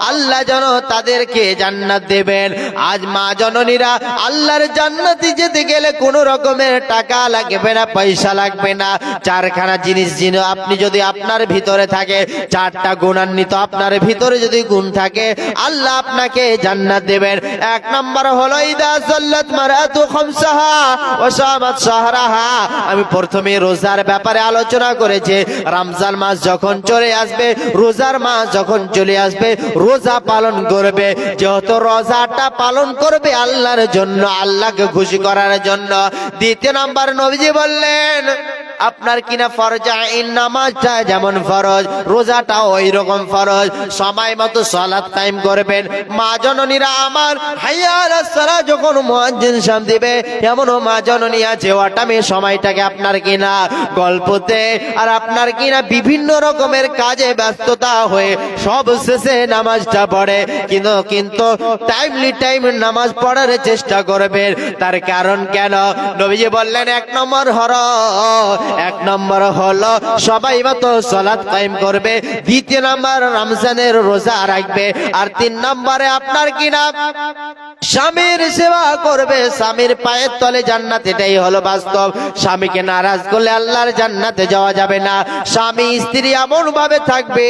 আল্লাহ যেন তাদেরকে জান্নাত দেবেন। আজ মা জননীরা আল্লাহর জান্নাতে যেতে গেলে কোনো রকমের টাকা লাগবে না, পয়সা লাগবে না। 4খানা জিনিস আপনি যদি আপনার ভিতরে থাকে, 4টা গুণান্বিত আপনার ভিতরে যদি গুণ থাকে, আল্লাহ আপনাকে জান্নাত দেবেন। 1 নম্বর হলো ইদা সাল্লাত মারআতু খামসাহা ওয়া সামাত শাহরাহা। আমি প্রথমে রোজার ব্যাপারে আলোচনা করেছি। রমজান মাস যখন চলে আসবে, রোজার মাস যখন চলে আসবে, রোজা পালন করবে। যেহেতু রোজাটা পালন করবে আল্লাহর জন্য, আল্লাহকে খুশি করার জন্য। 2 নম্বর নবীজি বললেন আপনার কিনা ফরজ আইন নামাজটা যেমন ফরজ, রোজাটাও ওই রকম ফরজ। সময় মতো সালাত কায়েম করবেন। মা জননীরা আমার হাইয়া আলাস সালাহ যখন মুয়াজ্জিন সাম দিবে, এমনও মা জননী আছে ওয়াটামে সময়টাকে আপনার কিনা গল্পতে আর আপনার কিনা বিভিন্ন রকমের কাজে ব্যস্ততা হয়ে সব শেষে নামাজটা পড়ে। কিন্তু টাইমলি টাইম নামাজ পড়ার চেষ্টা করবেন। তার কারণ কেন? নবীজি বললেন 1 নম্বর হলো সবাই মতো সালাত কায়েম করবে। 2 নম্বর রমজানের রোজা রাখবে। আর 3 নম্বরে আপনার কিনা স্বামীর সেবা করবে, স্বামীর পায়ের তলে জান্নাত। এটাই হলো বাস্তব। স্বামীকে নারাজ করলে আল্লাহর জান্নাতে যাওয়া যাবে না। স্বামী স্ত্রী এমন ভাবে থাকবে,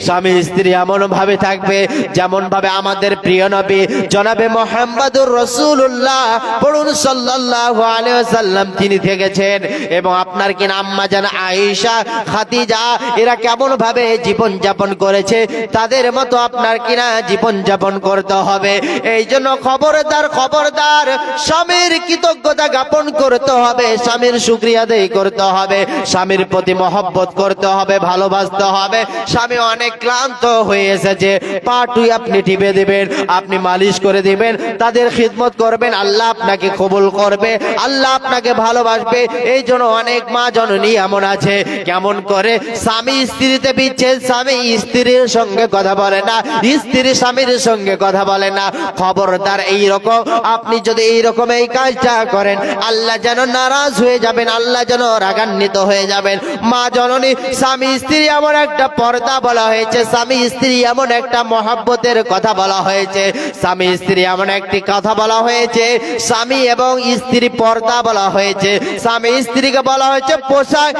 স্বামী স্ত্রী এমন ভাবে থাকবে যেমন ভাবে আমাদের প্রিয় নবী জনাবে মুহাম্মদুর রাসূলুল্লাহ পড়ুন সাল্লাল্লাহু আলাইহি ওয়াসাল্লাম তিনি থেকেছেন। এবং আপনার কি আম্মা জান আয়েশা, খাদিজা এরা কেমন ভাবে জীবন যাপন করেছে, তাদের মতো আপনার কিনা জীবন যাপন করতে হবে। এই জন্য খবরদার খবরদার, স্বামীর কৃতজ্ঞতা জ্ঞাপন করতে হবে, স্বামীর শুকরিয়া আদায় করতে হবে, স্বামীর প্রতি মহব্বত করতে হবে, ভালোবাসতে হবে। স্বামী অনেক ক্লান্ত হয়ে এসেছে, পাটুই আপনি টিপে দিবেন, আপনি মালিশ করে দিবেন, তাদের খিদমত করবেন, আল্লাহ আপনাকে কবুল করবে, আল্লাহ আপনাকে ভালোবাসবে। এই জন্য অনেক মা জননী এমন আছে কেমন করে স্বামী স্ত্রীতে বিচ্ছেদ, স্বামী স্ত্রীর সঙ্গে কথা বলে না, স্ত্রী স্বামীর সঙ্গে কথা বলে না। খবরদার এইরকম আপনি যদি এইরকম এই কাজটা করেন, আল্লাহ যেন নারাজ হয়ে যাবেন, আল্লাহ যেন রাগান্বিত হয়ে যাবেন। মা জননী স্বামী স্ত্রী এমন একটা পর্দা বলা হয়েছে, স্বামী স্ত্রী এমন একটা মহব্বতের কথা বলা হয়েছে, স্বামী স্ত্রী এমন একটি কথা বলা হয়েছে, স্বামী এবং স্ত্রী পর্দা বলা হয়েছে, স্বামী স্ত্রীকে বলা হয়েছে পোশাক,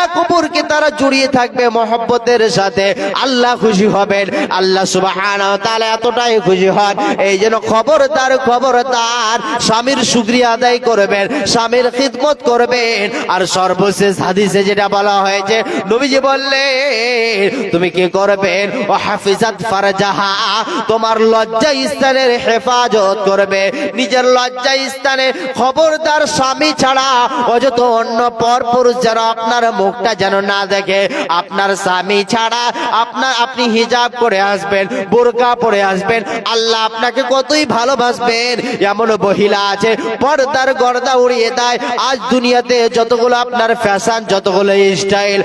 এক অপরকে তারা জড়িয়ে থাকবে মহব্বতের সাথে। আল্লাহ খুশি হবেন, আল্লাহ সুবহানাহু ওয়া তাআলা এতটাই খুশি হন। এই জন্য খবরদার খবরদার স্বামীর শুকরিয়া আদায় করবেন, স্বামীর খিদমত করবেন। আর সর্বশেষ হাদিসে যেটা বলা হয়েছে, নবীজি বললেন তুমি কি করবেন, ও হাফিজাত ফারজাহা, তোমার লজ্জা স্থানের হেফাজত করবে, নিজের লজ্জা স্থানে। খবরদার স্বামী ছাড়া অযত অন্য পরপুরুষ যেন আপনার মুখটা যেন না দেখে। আপনার স্বামী ছাড়া আপনি হিজাব করে আসবেন, বোরকা পরে আসবেন, আল্লাহ আপনাকে কতই ভালোবাসবেন। এমন মহিলা আছে পর্দার গর্দা উড়িয়ে দেয়। আজ দুনিয়াতে যতগুলো আপনার ফ্যাশন, যতগুলো স্টাইল,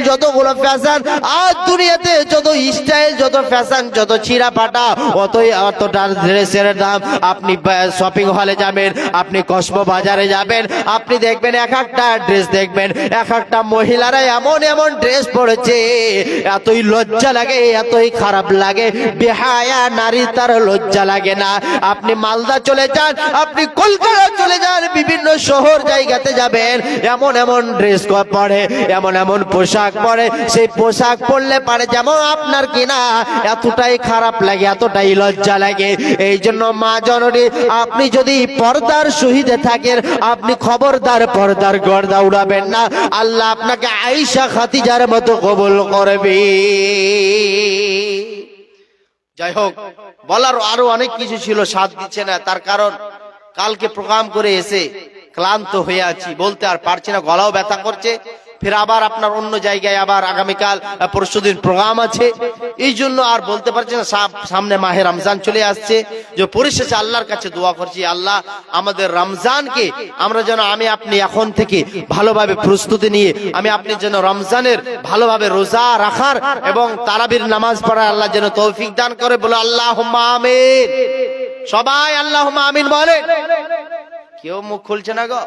যতগুলো ফ্যাশন, আজ দুনিয়াতে যত স্টাইল, যত ফ্যাশন, যত ছিঁড়া ফাটা, অতটা ড্রেসের দাম। আপনি শপিং হলে যাবেন, আপনি কসমো বাজারে যাবেন, আপনি দেখবেন এক একটা ড্রেস দেখবেন, এক একটা মহিলারা এমন এমন ড্রেস পরেছে, এতই লজ্জা লাগে, এতই খারাপ লাগে। বেহায়া নারী তার লজ্জা লাগে না। আপনি মালদা চলে যান, আপনি কলকাতা চলে যান, বিভিন্ন শহর জায়গাতে যাবেন, এমন এমন ড্রেস পরে, এমন এমন পোশাক পরে, সেই পোশাক পরলে পারে যেমন আপনার কিনা এতটাই খারাপ লাগে, এতটাই লজ্জা লাগে। এই জন্য মা জননী, আপনি যদি পর্দার সহিতে থাকেন, আপনি খবরদার পর্দার গর্দা উড়াবেন না। আল্লাহ আপনাকে আয়েশা খাদিজার মতো কবুল করবে। যাই হোক, বলার আরো অনেক কিছু ছিল, সাথ দিচ্ছে না। তার কারণ কালকে প্রোগ্রাম করে এসে ক্লান্ত হয়ে আছি, বলতে আর পারছি না, গলাও ব্যথা করছে। ফির আবার আপনার অন্য জায়গায় আবার আগামীকাল পরশুদিন প্রোগ্রাম আছে, এই জন্য আর বলতে পারছি না। সামনে মাহে রমজান চলে আসছে, যে পরিশেষে আল্লাহর কাছে দোয়া করছি, আল্লাহ আমাদের রমজানকে আমরা যেন, আমি আপনি এখন থেকে ভালোভাবে প্রস্তুতি নিয়ে আমি আপনি যেন রমজানের ভালোভাবে রোজা রাখার এবং তারাবির নামাজ পড়ার আল্লাহ যেন তৌফিক দান করে। বলে আল্লাহুম্মা আমিন। সবাই আল্লাহুম্মা আমিন বলে। কেউ মুখ খুলছে না গো,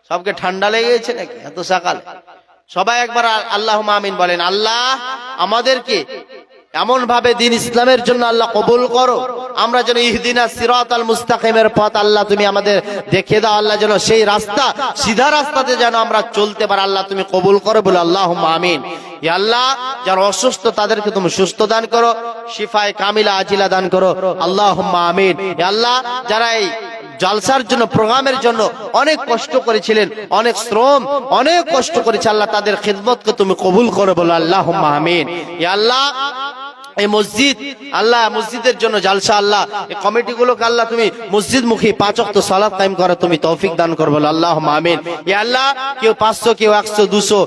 সবকে ঠান্ডা লেগে গেছে নাকি এত সকালে? সবাই একবার আল্লাহুম্মা আমিন বলেন। আল্লাহ আমাদেরকে এমন ভাবে দিন ইসলামের জন্য আল্লাহ কবুল করো, আমরা যেন ইহদিনাস সিরাতাল মুস্তাকিমের পথ আল্লাহ তুমি আমাদের দেখিয়ে দাও। আল্লাহ যেন সেই রাস্তা, সিধা রাস্তাতে যেন আমরা চলতে পারি, আল্লাহ তুমি কবুল করো। বলে আল্লাহুম্মা আমিন। ইয়া আল্লাহ, যারা অসুস্থ তাদেরকে তুমি সুস্থ দান করো, শিফায়ে কামিলা আজিলা দান করো। আল্লাহুম্মা আমিন। ইয়া আল্লাহ, যারা এই জলসার জন্য, প্রোগ্রামের জন্য অনেক কষ্ট করেছিলেন, অনেক শ্রম, অনেক কষ্ট করেছে, আল্লাহ তাদের খিদমতকে তুমি কবুল করো। বলো আল্লাহুম্মা আমিন। ইয়া আল্লাহ, এই মসজিদ, আল্লাহ মসজিদের জন্য জালসা, আল্লাহ এই কমিটিগুলোকে আল্লাহ তুমি মসজিদ মুখী 5 ওয়াক্ত সালাত কায়েম করে তুমি তৌফিক দান করো। বলো আল্লাহুম্মা আমিন। ইয়া আল্লাহ, কেউ 500, কেউ 100, 200,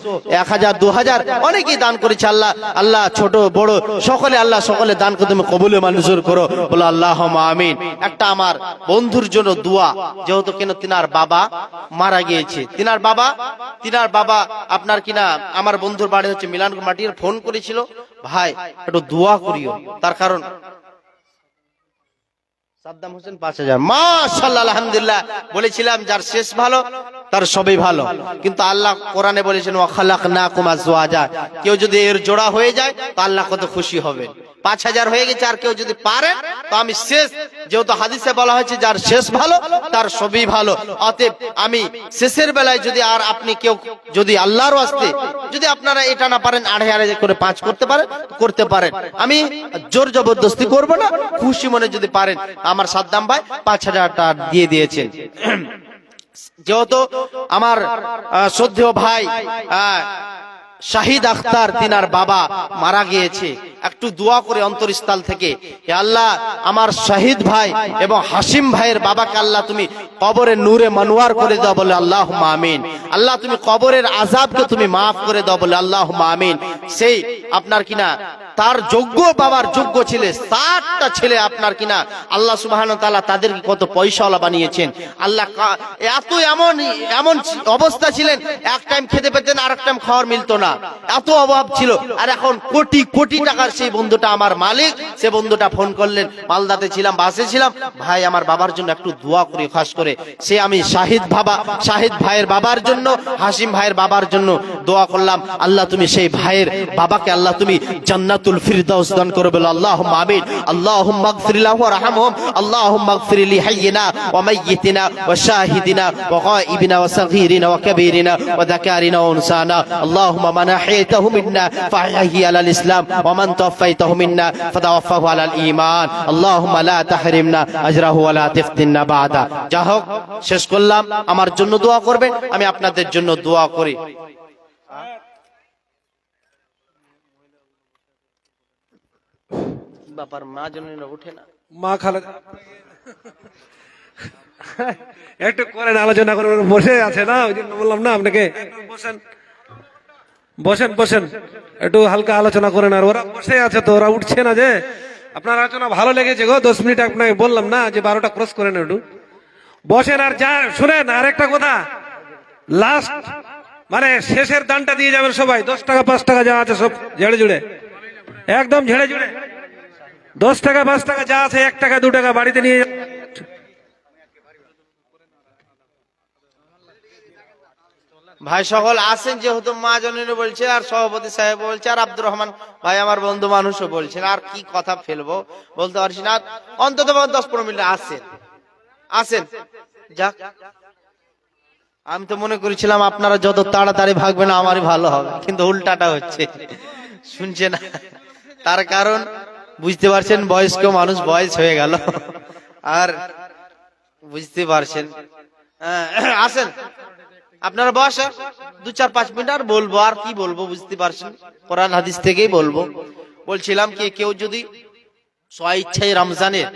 1000, 2000 অনেকেই দান করেছে। আল্লাহ, আল্লাহ ছোট বড় সকলে, আল্লাহ সকলে দানকে তুমি কবুলে মঞ্জুর করো। বলো আল্লাহুম্মা আমিন। একটা আমার বন্ধুর জন্য দোয়া, যেহেতু কেন তিনার বাবা মারা গিয়েছে, তিনার বাবা আপনার কিনা আমার বন্ধুর বাড়ি হচ্ছে মিলানপুর মাটির, ফোন করেছিল, ভাই একটু দোয়া করিও। তার কারণ সাদ্দাম হোসেন 5000, মাশাআল্লাহ আলহামদুলিল্লাহ। বলেছিলাম যার শেষ ভালো তার সবই ভালো, কিন্তু আল্লাহ কোরআনে বলেছেন ওয়া খালাকনাকুম আজওয়াজা, কেউ যদি এর জোড়া হয়ে যায় তো আল্লাহ কত খুশি হবে। 5000 হয়ে গেছে, আর কেউ যদি পারে তো আমি শেষ, যেহেতু হাদিসে বলা হয়েছে যার শেষ ভালো তার সবই ভালো, অতএব আমি শেষের বেলায় যদি আর আপনি কেউ যদি আল্লাহর ওয়াস্তে যদি আপনারা এটা না পারেন 8,000 করে 5 করতে পারেন, আমি জোর জবরদস্তি করব না, খুশি মনে যদি পারেন। আমার সাদ্দাম ভাই 5000 টাকা দিয়ে দিয়েছেন। যেহেতু আমার শ্রদ্ধেয় ভাই শাহিদ আখতার তিনার বাবা মারা গিয়েছে, একটু দোয়া করে অন্তরস্থল থেকে, হে আল্লাহ আমার শাহিদ ভাই এবং হাসিম ভাইয়ের বাবাকে আল্লাহ তুমি কবরের নূরে মনোয়ার করে দাও। বলে আল্লাহুম্মা আমিন। আল্লাহ তুমি কবরের আযাবকে তুমি maaf করে দাও। বলে আল্লাহুম্মা আমিন। সেই আপনার কিনা তার যোগ্য বাবার যোগ্য ছেলে 60টা ছেলে আপনার কিনা আল্লাহ সুবহানাহু ওয়া তাআলা তাদেরকে কত পয়সাওয়ালা বানিয়েছেন। আল্লাহ এত এমন অবস্থা ছিলেন, এক টাইম খেতে পেতেন আর এক টাইম খাওয়ার মিলতো না, এত অভাব ছিল। আর এখন কোটি কোটি টাকার সেই বন্ধুটা আমার মালিক, সে বন্ধুটা ফোন করলেন, মালদাতে ছিলাম, বাসে ছিলাম, ভাই আমার বাবার জন্য একটু দোয়া করি, খাস করে সে আমি শাহিদ ভাইয়ের বাবার জন্য, হাসিম ভাইয়ের বাবার জন্য দোয়া করলাম। আল্লাহ তুমি সেই ভাইয়ের বাবাকে আল্লাহ তুমি জান্নাতুল ফিরদাউস দান করো। বলো আল্লাহুম্মা আমিন। আল্লাহুম্মা ইগফির লাহু ওয়ারহামহুম, আল্লাহুম্মা ইগফির লিহাইয়িনা ওয়া মাইয়িতিনা ওয়া শাহিদিনা ওয়া গায়িবিনা ওয়া সাগীরিনা ওয়া কাবীরিনা ওয়া যাকারিনা ওয়া উনসানা। আল্লাহুম্মা মান আহইতাহু মিন্না ফাহইহি আলাল ইসলাম ওয়া মান توفيته منا فتوفه على الإيمان اللهم لا تحرمنا أجره ولا تفتنا بعده যা হোক শেষ করলাম আমার জন্য দোয়া করবেন আমি আপনাদের জন্য দোয়া করি বাবার মা জন্য ওঠে না মা খালা একটু করেন আলোচনা করে বসে আছে না ওই জন্য বললাম না আপনাকে বসেন বসেন বসেন একটু হালকা আলোচনা করেন আর ওরা বসে আছে তো ওরা উঠছে না যে আপনার আলোচনা ভালো লেগেছে গো 10 মিনিট আপনাকে বললাম না যে 12টা ক্রস করেন একটু বসেন আর যা শুনেন আর একটা কথা লাস্ট মানে শেষের দানটা দিয়ে যাবেন সবাই 10 টাকা 5 টাকা যা আছে সব ঝেড়ে জুড়ে একদম ঝেড়ে জুড়ে 10 টাকা 5 টাকা যা আছে 1 টাকা 2 টাকা বাড়িতে নিয়ে ভাই সকল আসেন যেহেতু মা জননী বলছে আর সভাপতি সাহেব বলছে আর আব্দুর রহমান ভাই আমার বন্ধু মানুষও বলছেন আর কি কথা ফেলবো বলতে পারছি না অন্তত 10-15 মিনিট আসেন আসেন যাক আমি তো মনে করেছিলাম আপনারা যত তাড়াতাড়ি ভাগবেন আমারই ভালো হবে কিন্তু উল্টাটা হচ্ছে শুনছে না তার কারণ বুঝতে পারছেন বয়স্ক মানুষ বয়স হয়ে গেল আর বুঝতে পারছেন আসেন আপনারা বসেন 2-4-5 মিনিট আর বলবো আর কি বলবো বুঝতে পারছেন কোরআন হাদিস থেকেই বলবো বলছিলাম কি কেউ যদি স্বইচ্ছায় রমজানের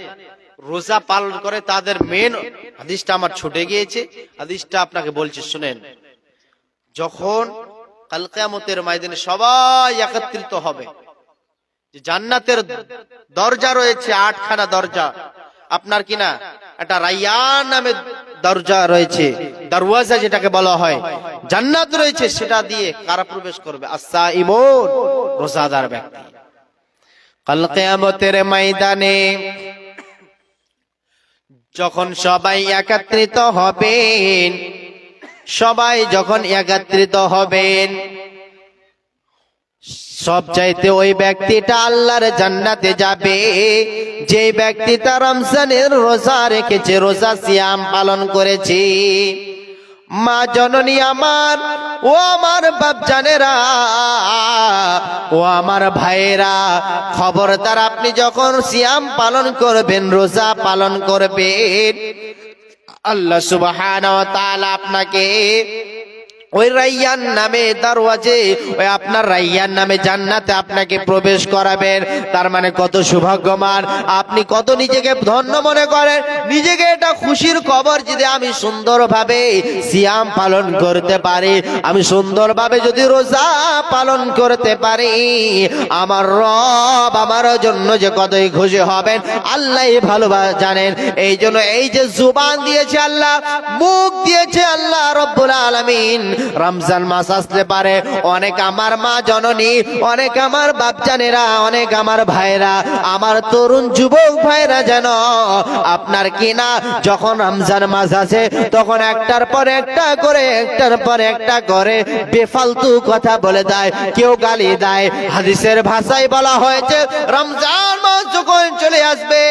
রোজা পালন করে তাদের মেন হাদিসটা আমার ছুটে গিয়েছে হাদিসটা আপনাকে বলছি শুনেন যখন কাল কিয়ামতের ময়দানে সবাই একত্রিত হবে যে জান্নাতের দরজা রয়েছে 8খানা দরজা আপনার কিনা একটা রায়্যান নামে দরজা রয়েছে দরওয়াজা যেটাকে বলা হয় জান্নাত রয়েছে সেটা দিয়ে কারা প্রবেশ করবে as-সাইমুন রোজাদার ব্যক্তি কাল কিয়ামতের ময়দানে যখন সবাই একত্রিত হবেন সবাই যখন একত্রিত হবেন সব চাইতে ওই ব্যক্তিটা আল্লাহর জান্নাতে যাবে যে ব্যক্তিটা রমজানের রোজা রেখেছে রোজা সিয়াম পালন করেছে মা জননী আমার ও আমার বাপজানেরা ও আমার ভাইয়েরা খবরদার আপনি যখন সিয়াম পালন করবেন রোজা পালন করবেন আল্লাহ সুবহানাহু ওয়া তাআলা আপনাকে ওই রায়্যান নামে দরওয়াজে ওই আপনার রায়্যান নামে জান্নাতে আপনাকে প্রবেশ করাবেন তার মানে কত সৌভাগ্যবান আপনি কত নিজেকে ধন্য মনে করেন নিজেকে এটা খুশির খবর যদি আমি সুন্দরভাবে সিয়াম পালন করতে পারি আমি সুন্দরভাবে যদি রোজা পালন করতে পারি আমার রব আমার জন্য যে কতই খুশি হবেন আল্লাহই ভালো জানেন এই জন্য এই যে জুবান দিয়েছে আল্লাহ মুখ দিয়েছে আল্লাহ রব্বুল আলামিন রমজান মাস আসতে পারে অনেক আমার মা জননী অনেক আমার বাপজানেরা অনেক আমার ভাইরা আমার তরুণ যুবক ভাইরা যেন আপনার কিনা যখন রমজান মাস আসে তখন একটার পর একটা করে বেফালতু কথা বলে দেয় কেউ গালি দেয় হাদিসের ভাষায় বলা হয়েছে রমজান মাস যখন চলে আসবে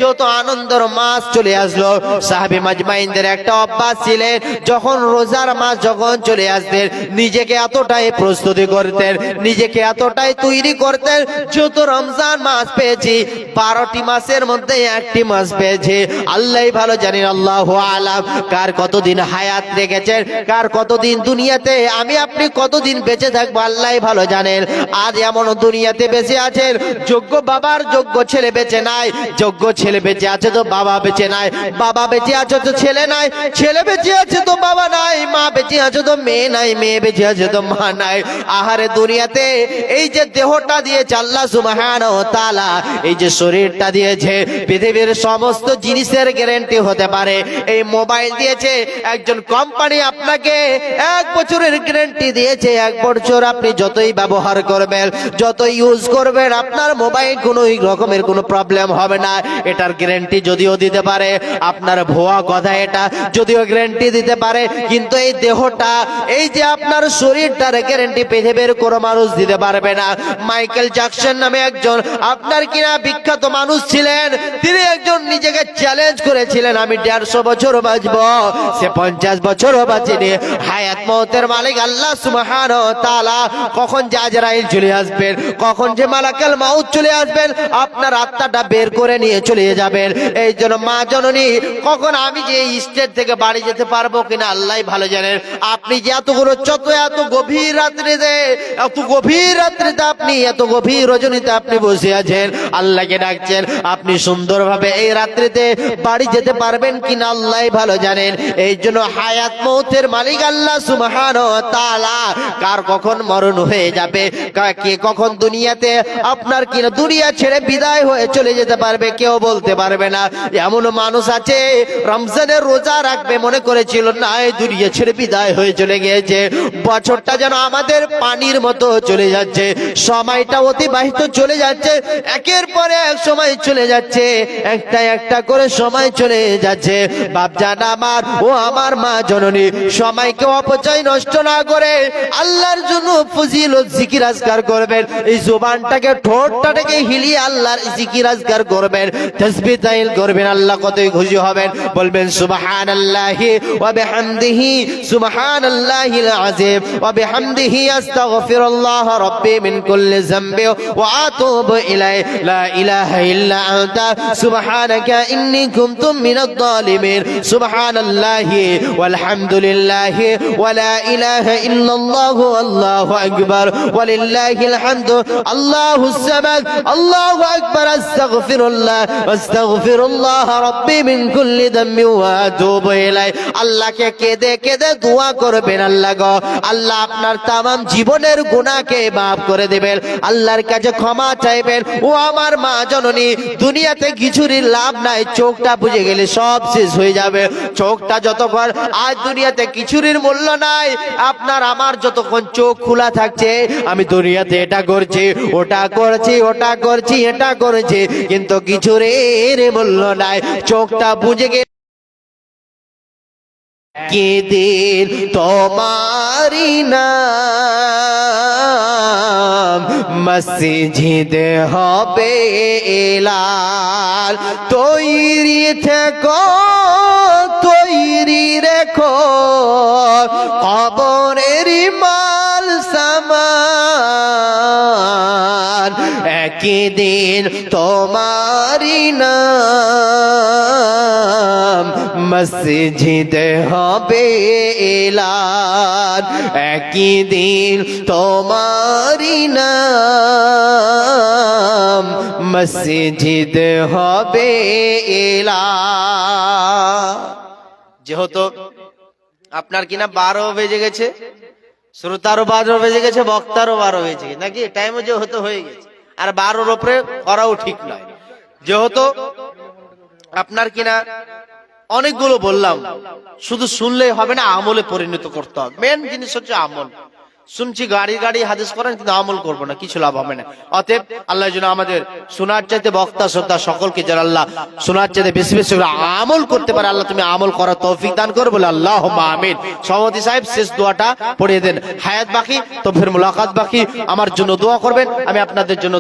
যত আনন্দের মাস চলে আসলো সাহাবী মাজমাইনদের একটা অভ্যাস ছিলেন যখন রোজার মাস যখন চলে আসতেন নিজেকে এতটাই প্রস্তুতি করতেন নিজেকে এতটাই তৈরি করতেন যত রমজান মাস পেয়েছি 12টি মাসের মধ্যে একটি মাস পেয়েছি আল্লাহই ভালো জানেন আল্লাহু আলাম কার কতদিন হায়াত রেখেছেন কার কতদিন দুনিয়াতে আমি আপনি কতদিন বেঁচে থাকবো আল্লাহই ভালো জানেন আজ এমন দুনিয়াতে বেঁচে আছেন যোগ্য বাবার যোগ্য ছেলে বেঁচে নাই যোগ্য ছেলে বেঁচে আছে তো বাবা বেঁচে নাই বাবা বেঁচে আছে তো ছেলে নাই ছেলে বেঁচে আছে তো বাবা নাই মা বেঁচে আছে তো মেয়ে নাই মেয়ে বেঁচে আছে তো মা নাই আহারে দুনিয়াতে এই যে দেহটা দিয়েছে আল্লাহ সুবহানাহু ওয়া তাআলা এই যে শরীরটা দিয়েছে পৃথিবীর সমস্ত জিনিসের গ্যারান্টি হতে পারে এই মোবাইল দিয়েছে একজন কোম্পানি আপনাকে 1 বছরের গ্যারান্টি দিয়েছে 1 বছর আপনি যতই ব্যবহার করবেন যতই ইউজ করবেন আপনার মোবাইল কোনো রকমের কোনো প্রবলেম হবে না এটার গ্যারান্টি যদিও দিতে পারে আপনার ভুয়া কথা এটা যদিও গ্যারান্টি দিতে পারে কিন্তু এই দেহটা এই যে আপনার শরীরটার গ্যারান্টি পৃথিবীর কোনো মানুষ দিতে পারবে না। মাইকেল জ্যাকসন নামে একজন আপনার কিনা বিখ্যাত মানুষ ছিলেন, তিনি একজন নিজেকে চ্যালেঞ্জ করেছিলেন আমি 150 বছর বাঁচব, সে 50 বছরও বাঁচেনি। হায়াত মওতের মালিক আল্লাহ সুবহানাহু ওয়া তাআলা কখন যে আজরাইল চলে আসবেন, কখন যে মালাকুল মাউত চলে আসবেন, আপনার আত্মাটা বের করে নিয়ে চলে যাবেন। এই জন্য মা জননী, কখন আমি যে এই স্টেট থেকে বাড়ি যেতে পারবো কিনা আল্লাহই ভালো জানেন। আপনি যে এতগুলো এত গভীর রাত্রিতে, আপনি এত গভীর রজনীতে আপনি বসে আছেন, আল্লাহকে ডাকছেন, আপনি সুন্দরভাবে এই রাত্রিতে বাড়ি যেতে পারবেন কিনা আল্লাহই ভালো জানেন। এই জন্য হায়াত মওতের মালিক আল্লাহ সুবহানাহু ওয়া তাআলা কার কখন মরণ হয়ে যাবে, কে কখন দুনিয়াতে আপনার কিনা দুনিয়া ছেড়ে বিদায় হয়ে চলে যেতে পারবে কেউ বলতে পারবে না। এমন মানুষ আছে রমজানের রোজা রাখবে মনে করেছিল না এই দুনিয়া ছেড়ে বিদায় হয়ে চলে গিয়েছে, বছরটা যেন আমাদের পানির মতো চলে যাচ্ছে, সময়টা অতিবাহিত চলে যাচ্ছে, একের পরে এক সময় চলে যাচ্ছে, একটা একটা করে সময় চলে যাচ্ছে। বাপজান আমার ও আমার মা জননী, সময়কে অপচয় নষ্ট না করে আল্লাহর জন্য ফজিলত জিকির আজকার করবেন। এই জবানটাকে ঠোঁটটাকে হিলিয়ে আল্লাহর জিকির আজকার করবেন, তাসবিহ তাহলিল করবেন, আল্লাহ কতই খুশি হবেন। বলবেন সুবহানাল্লাহি ওয়া বিহামদিহি সুবহানাল্লাহিল আযীম ওয়া বিহামদিহি আস্তাগফিরুল্লাহ রাব্বি মিন কুল্লি যামবি ওয়া আতুবু ইলাইহি লা ইলাহা ইল্লা আনতা সুবহানাকা ইন্নী কুনতু মিনাদ যালিমিন সুবহানাল্লাহি ওয়াল হামদুলিল্লাহি ওয়া লা ইলাহা ইল্লাল্লাহু আল্লাহু আকবার ওয়া লিল্লাহিল হামদু আল্লাহুস সামাদ আল্লাহু আকবার আস্তাগফিরুল্লাহ রাব্বি মিন কুল্লি যামবি ওয়া আতুবু ইলাইহি। আল্লাহকে কেঁদে কেঁদে দোয়া করবেন, আল্লাহ গো আল্লাহ আপনার তামাম জীবনের গুনাহকে maaf করে দিবেন, আল্লাহর কাছে ক্ষমা চাইবেন। ও আমার মা জননী, দুনিয়াতে কিছুরই লাভ নাই, চোখটা বুঝে গেলে সব শেষ হয়ে যাবে। চোখটা যতক্ষণ আজ দুনিয়াতে কিছুরই মূল্য নাই, আপনার আমার যতক্ষণ চোখ খোলা থাকছে আমি দুনিয়াতে এটা করছি ওটা করছি ওটা করছি এটা করেছি, কিন্তু কিছুর মূল্য নাই। চোখটা বুঝে গেলে কে দিন তোমারি নাম মসজিদে হবে এলাল, তৈরি থেকো তৈরি রেখো কবরের মাল সামান, একদিন তোমারি নাম মসজিদে হবে এলান, একদিন তোমারি নাম মসজিদে হবে এলান। যেহেতু আপনার কিনা 12 বেজে গেছে, শ্রোতারও 12 বেজে গেছে, বক্তারও 12 বেজে গেছে, নাকি টাইমও যেহেতু হয়ে গেছে, আর 12-র উপরে করাও ঠিক নয়। যেহেতু আপনার কিনা অনেকগুলো বললাম, শুধু শুনলেই হবে না, আমলে পরিণত করতে হবে। মেন জিনিস হচ্ছে আমল। শুনছি গাড়ি গাড়ি হাদিস করেন, কিন্তু আমল করবো না, কিছু লাভ হবে না। অতএব আল্লাহ যেন আমাদের শোনার চাইতে বক্তা শ্রোতা সকলকে যেন আল্লাহ শোনার চাইতে বেশি বেশি করে আমল করতে পারে, আল্লাহ তুমি আমল করার তৌফিক দান করো বলে আল্লাহুম্মা আমিন। সভাপতি সাহেব শেষ দোয়াটা পড়িয়ে দেন। হায়াত বাকি তো ফের মুলাকাত বাকি, আমার জন্য দোয়া করবেন, আমি আপনাদের জন্য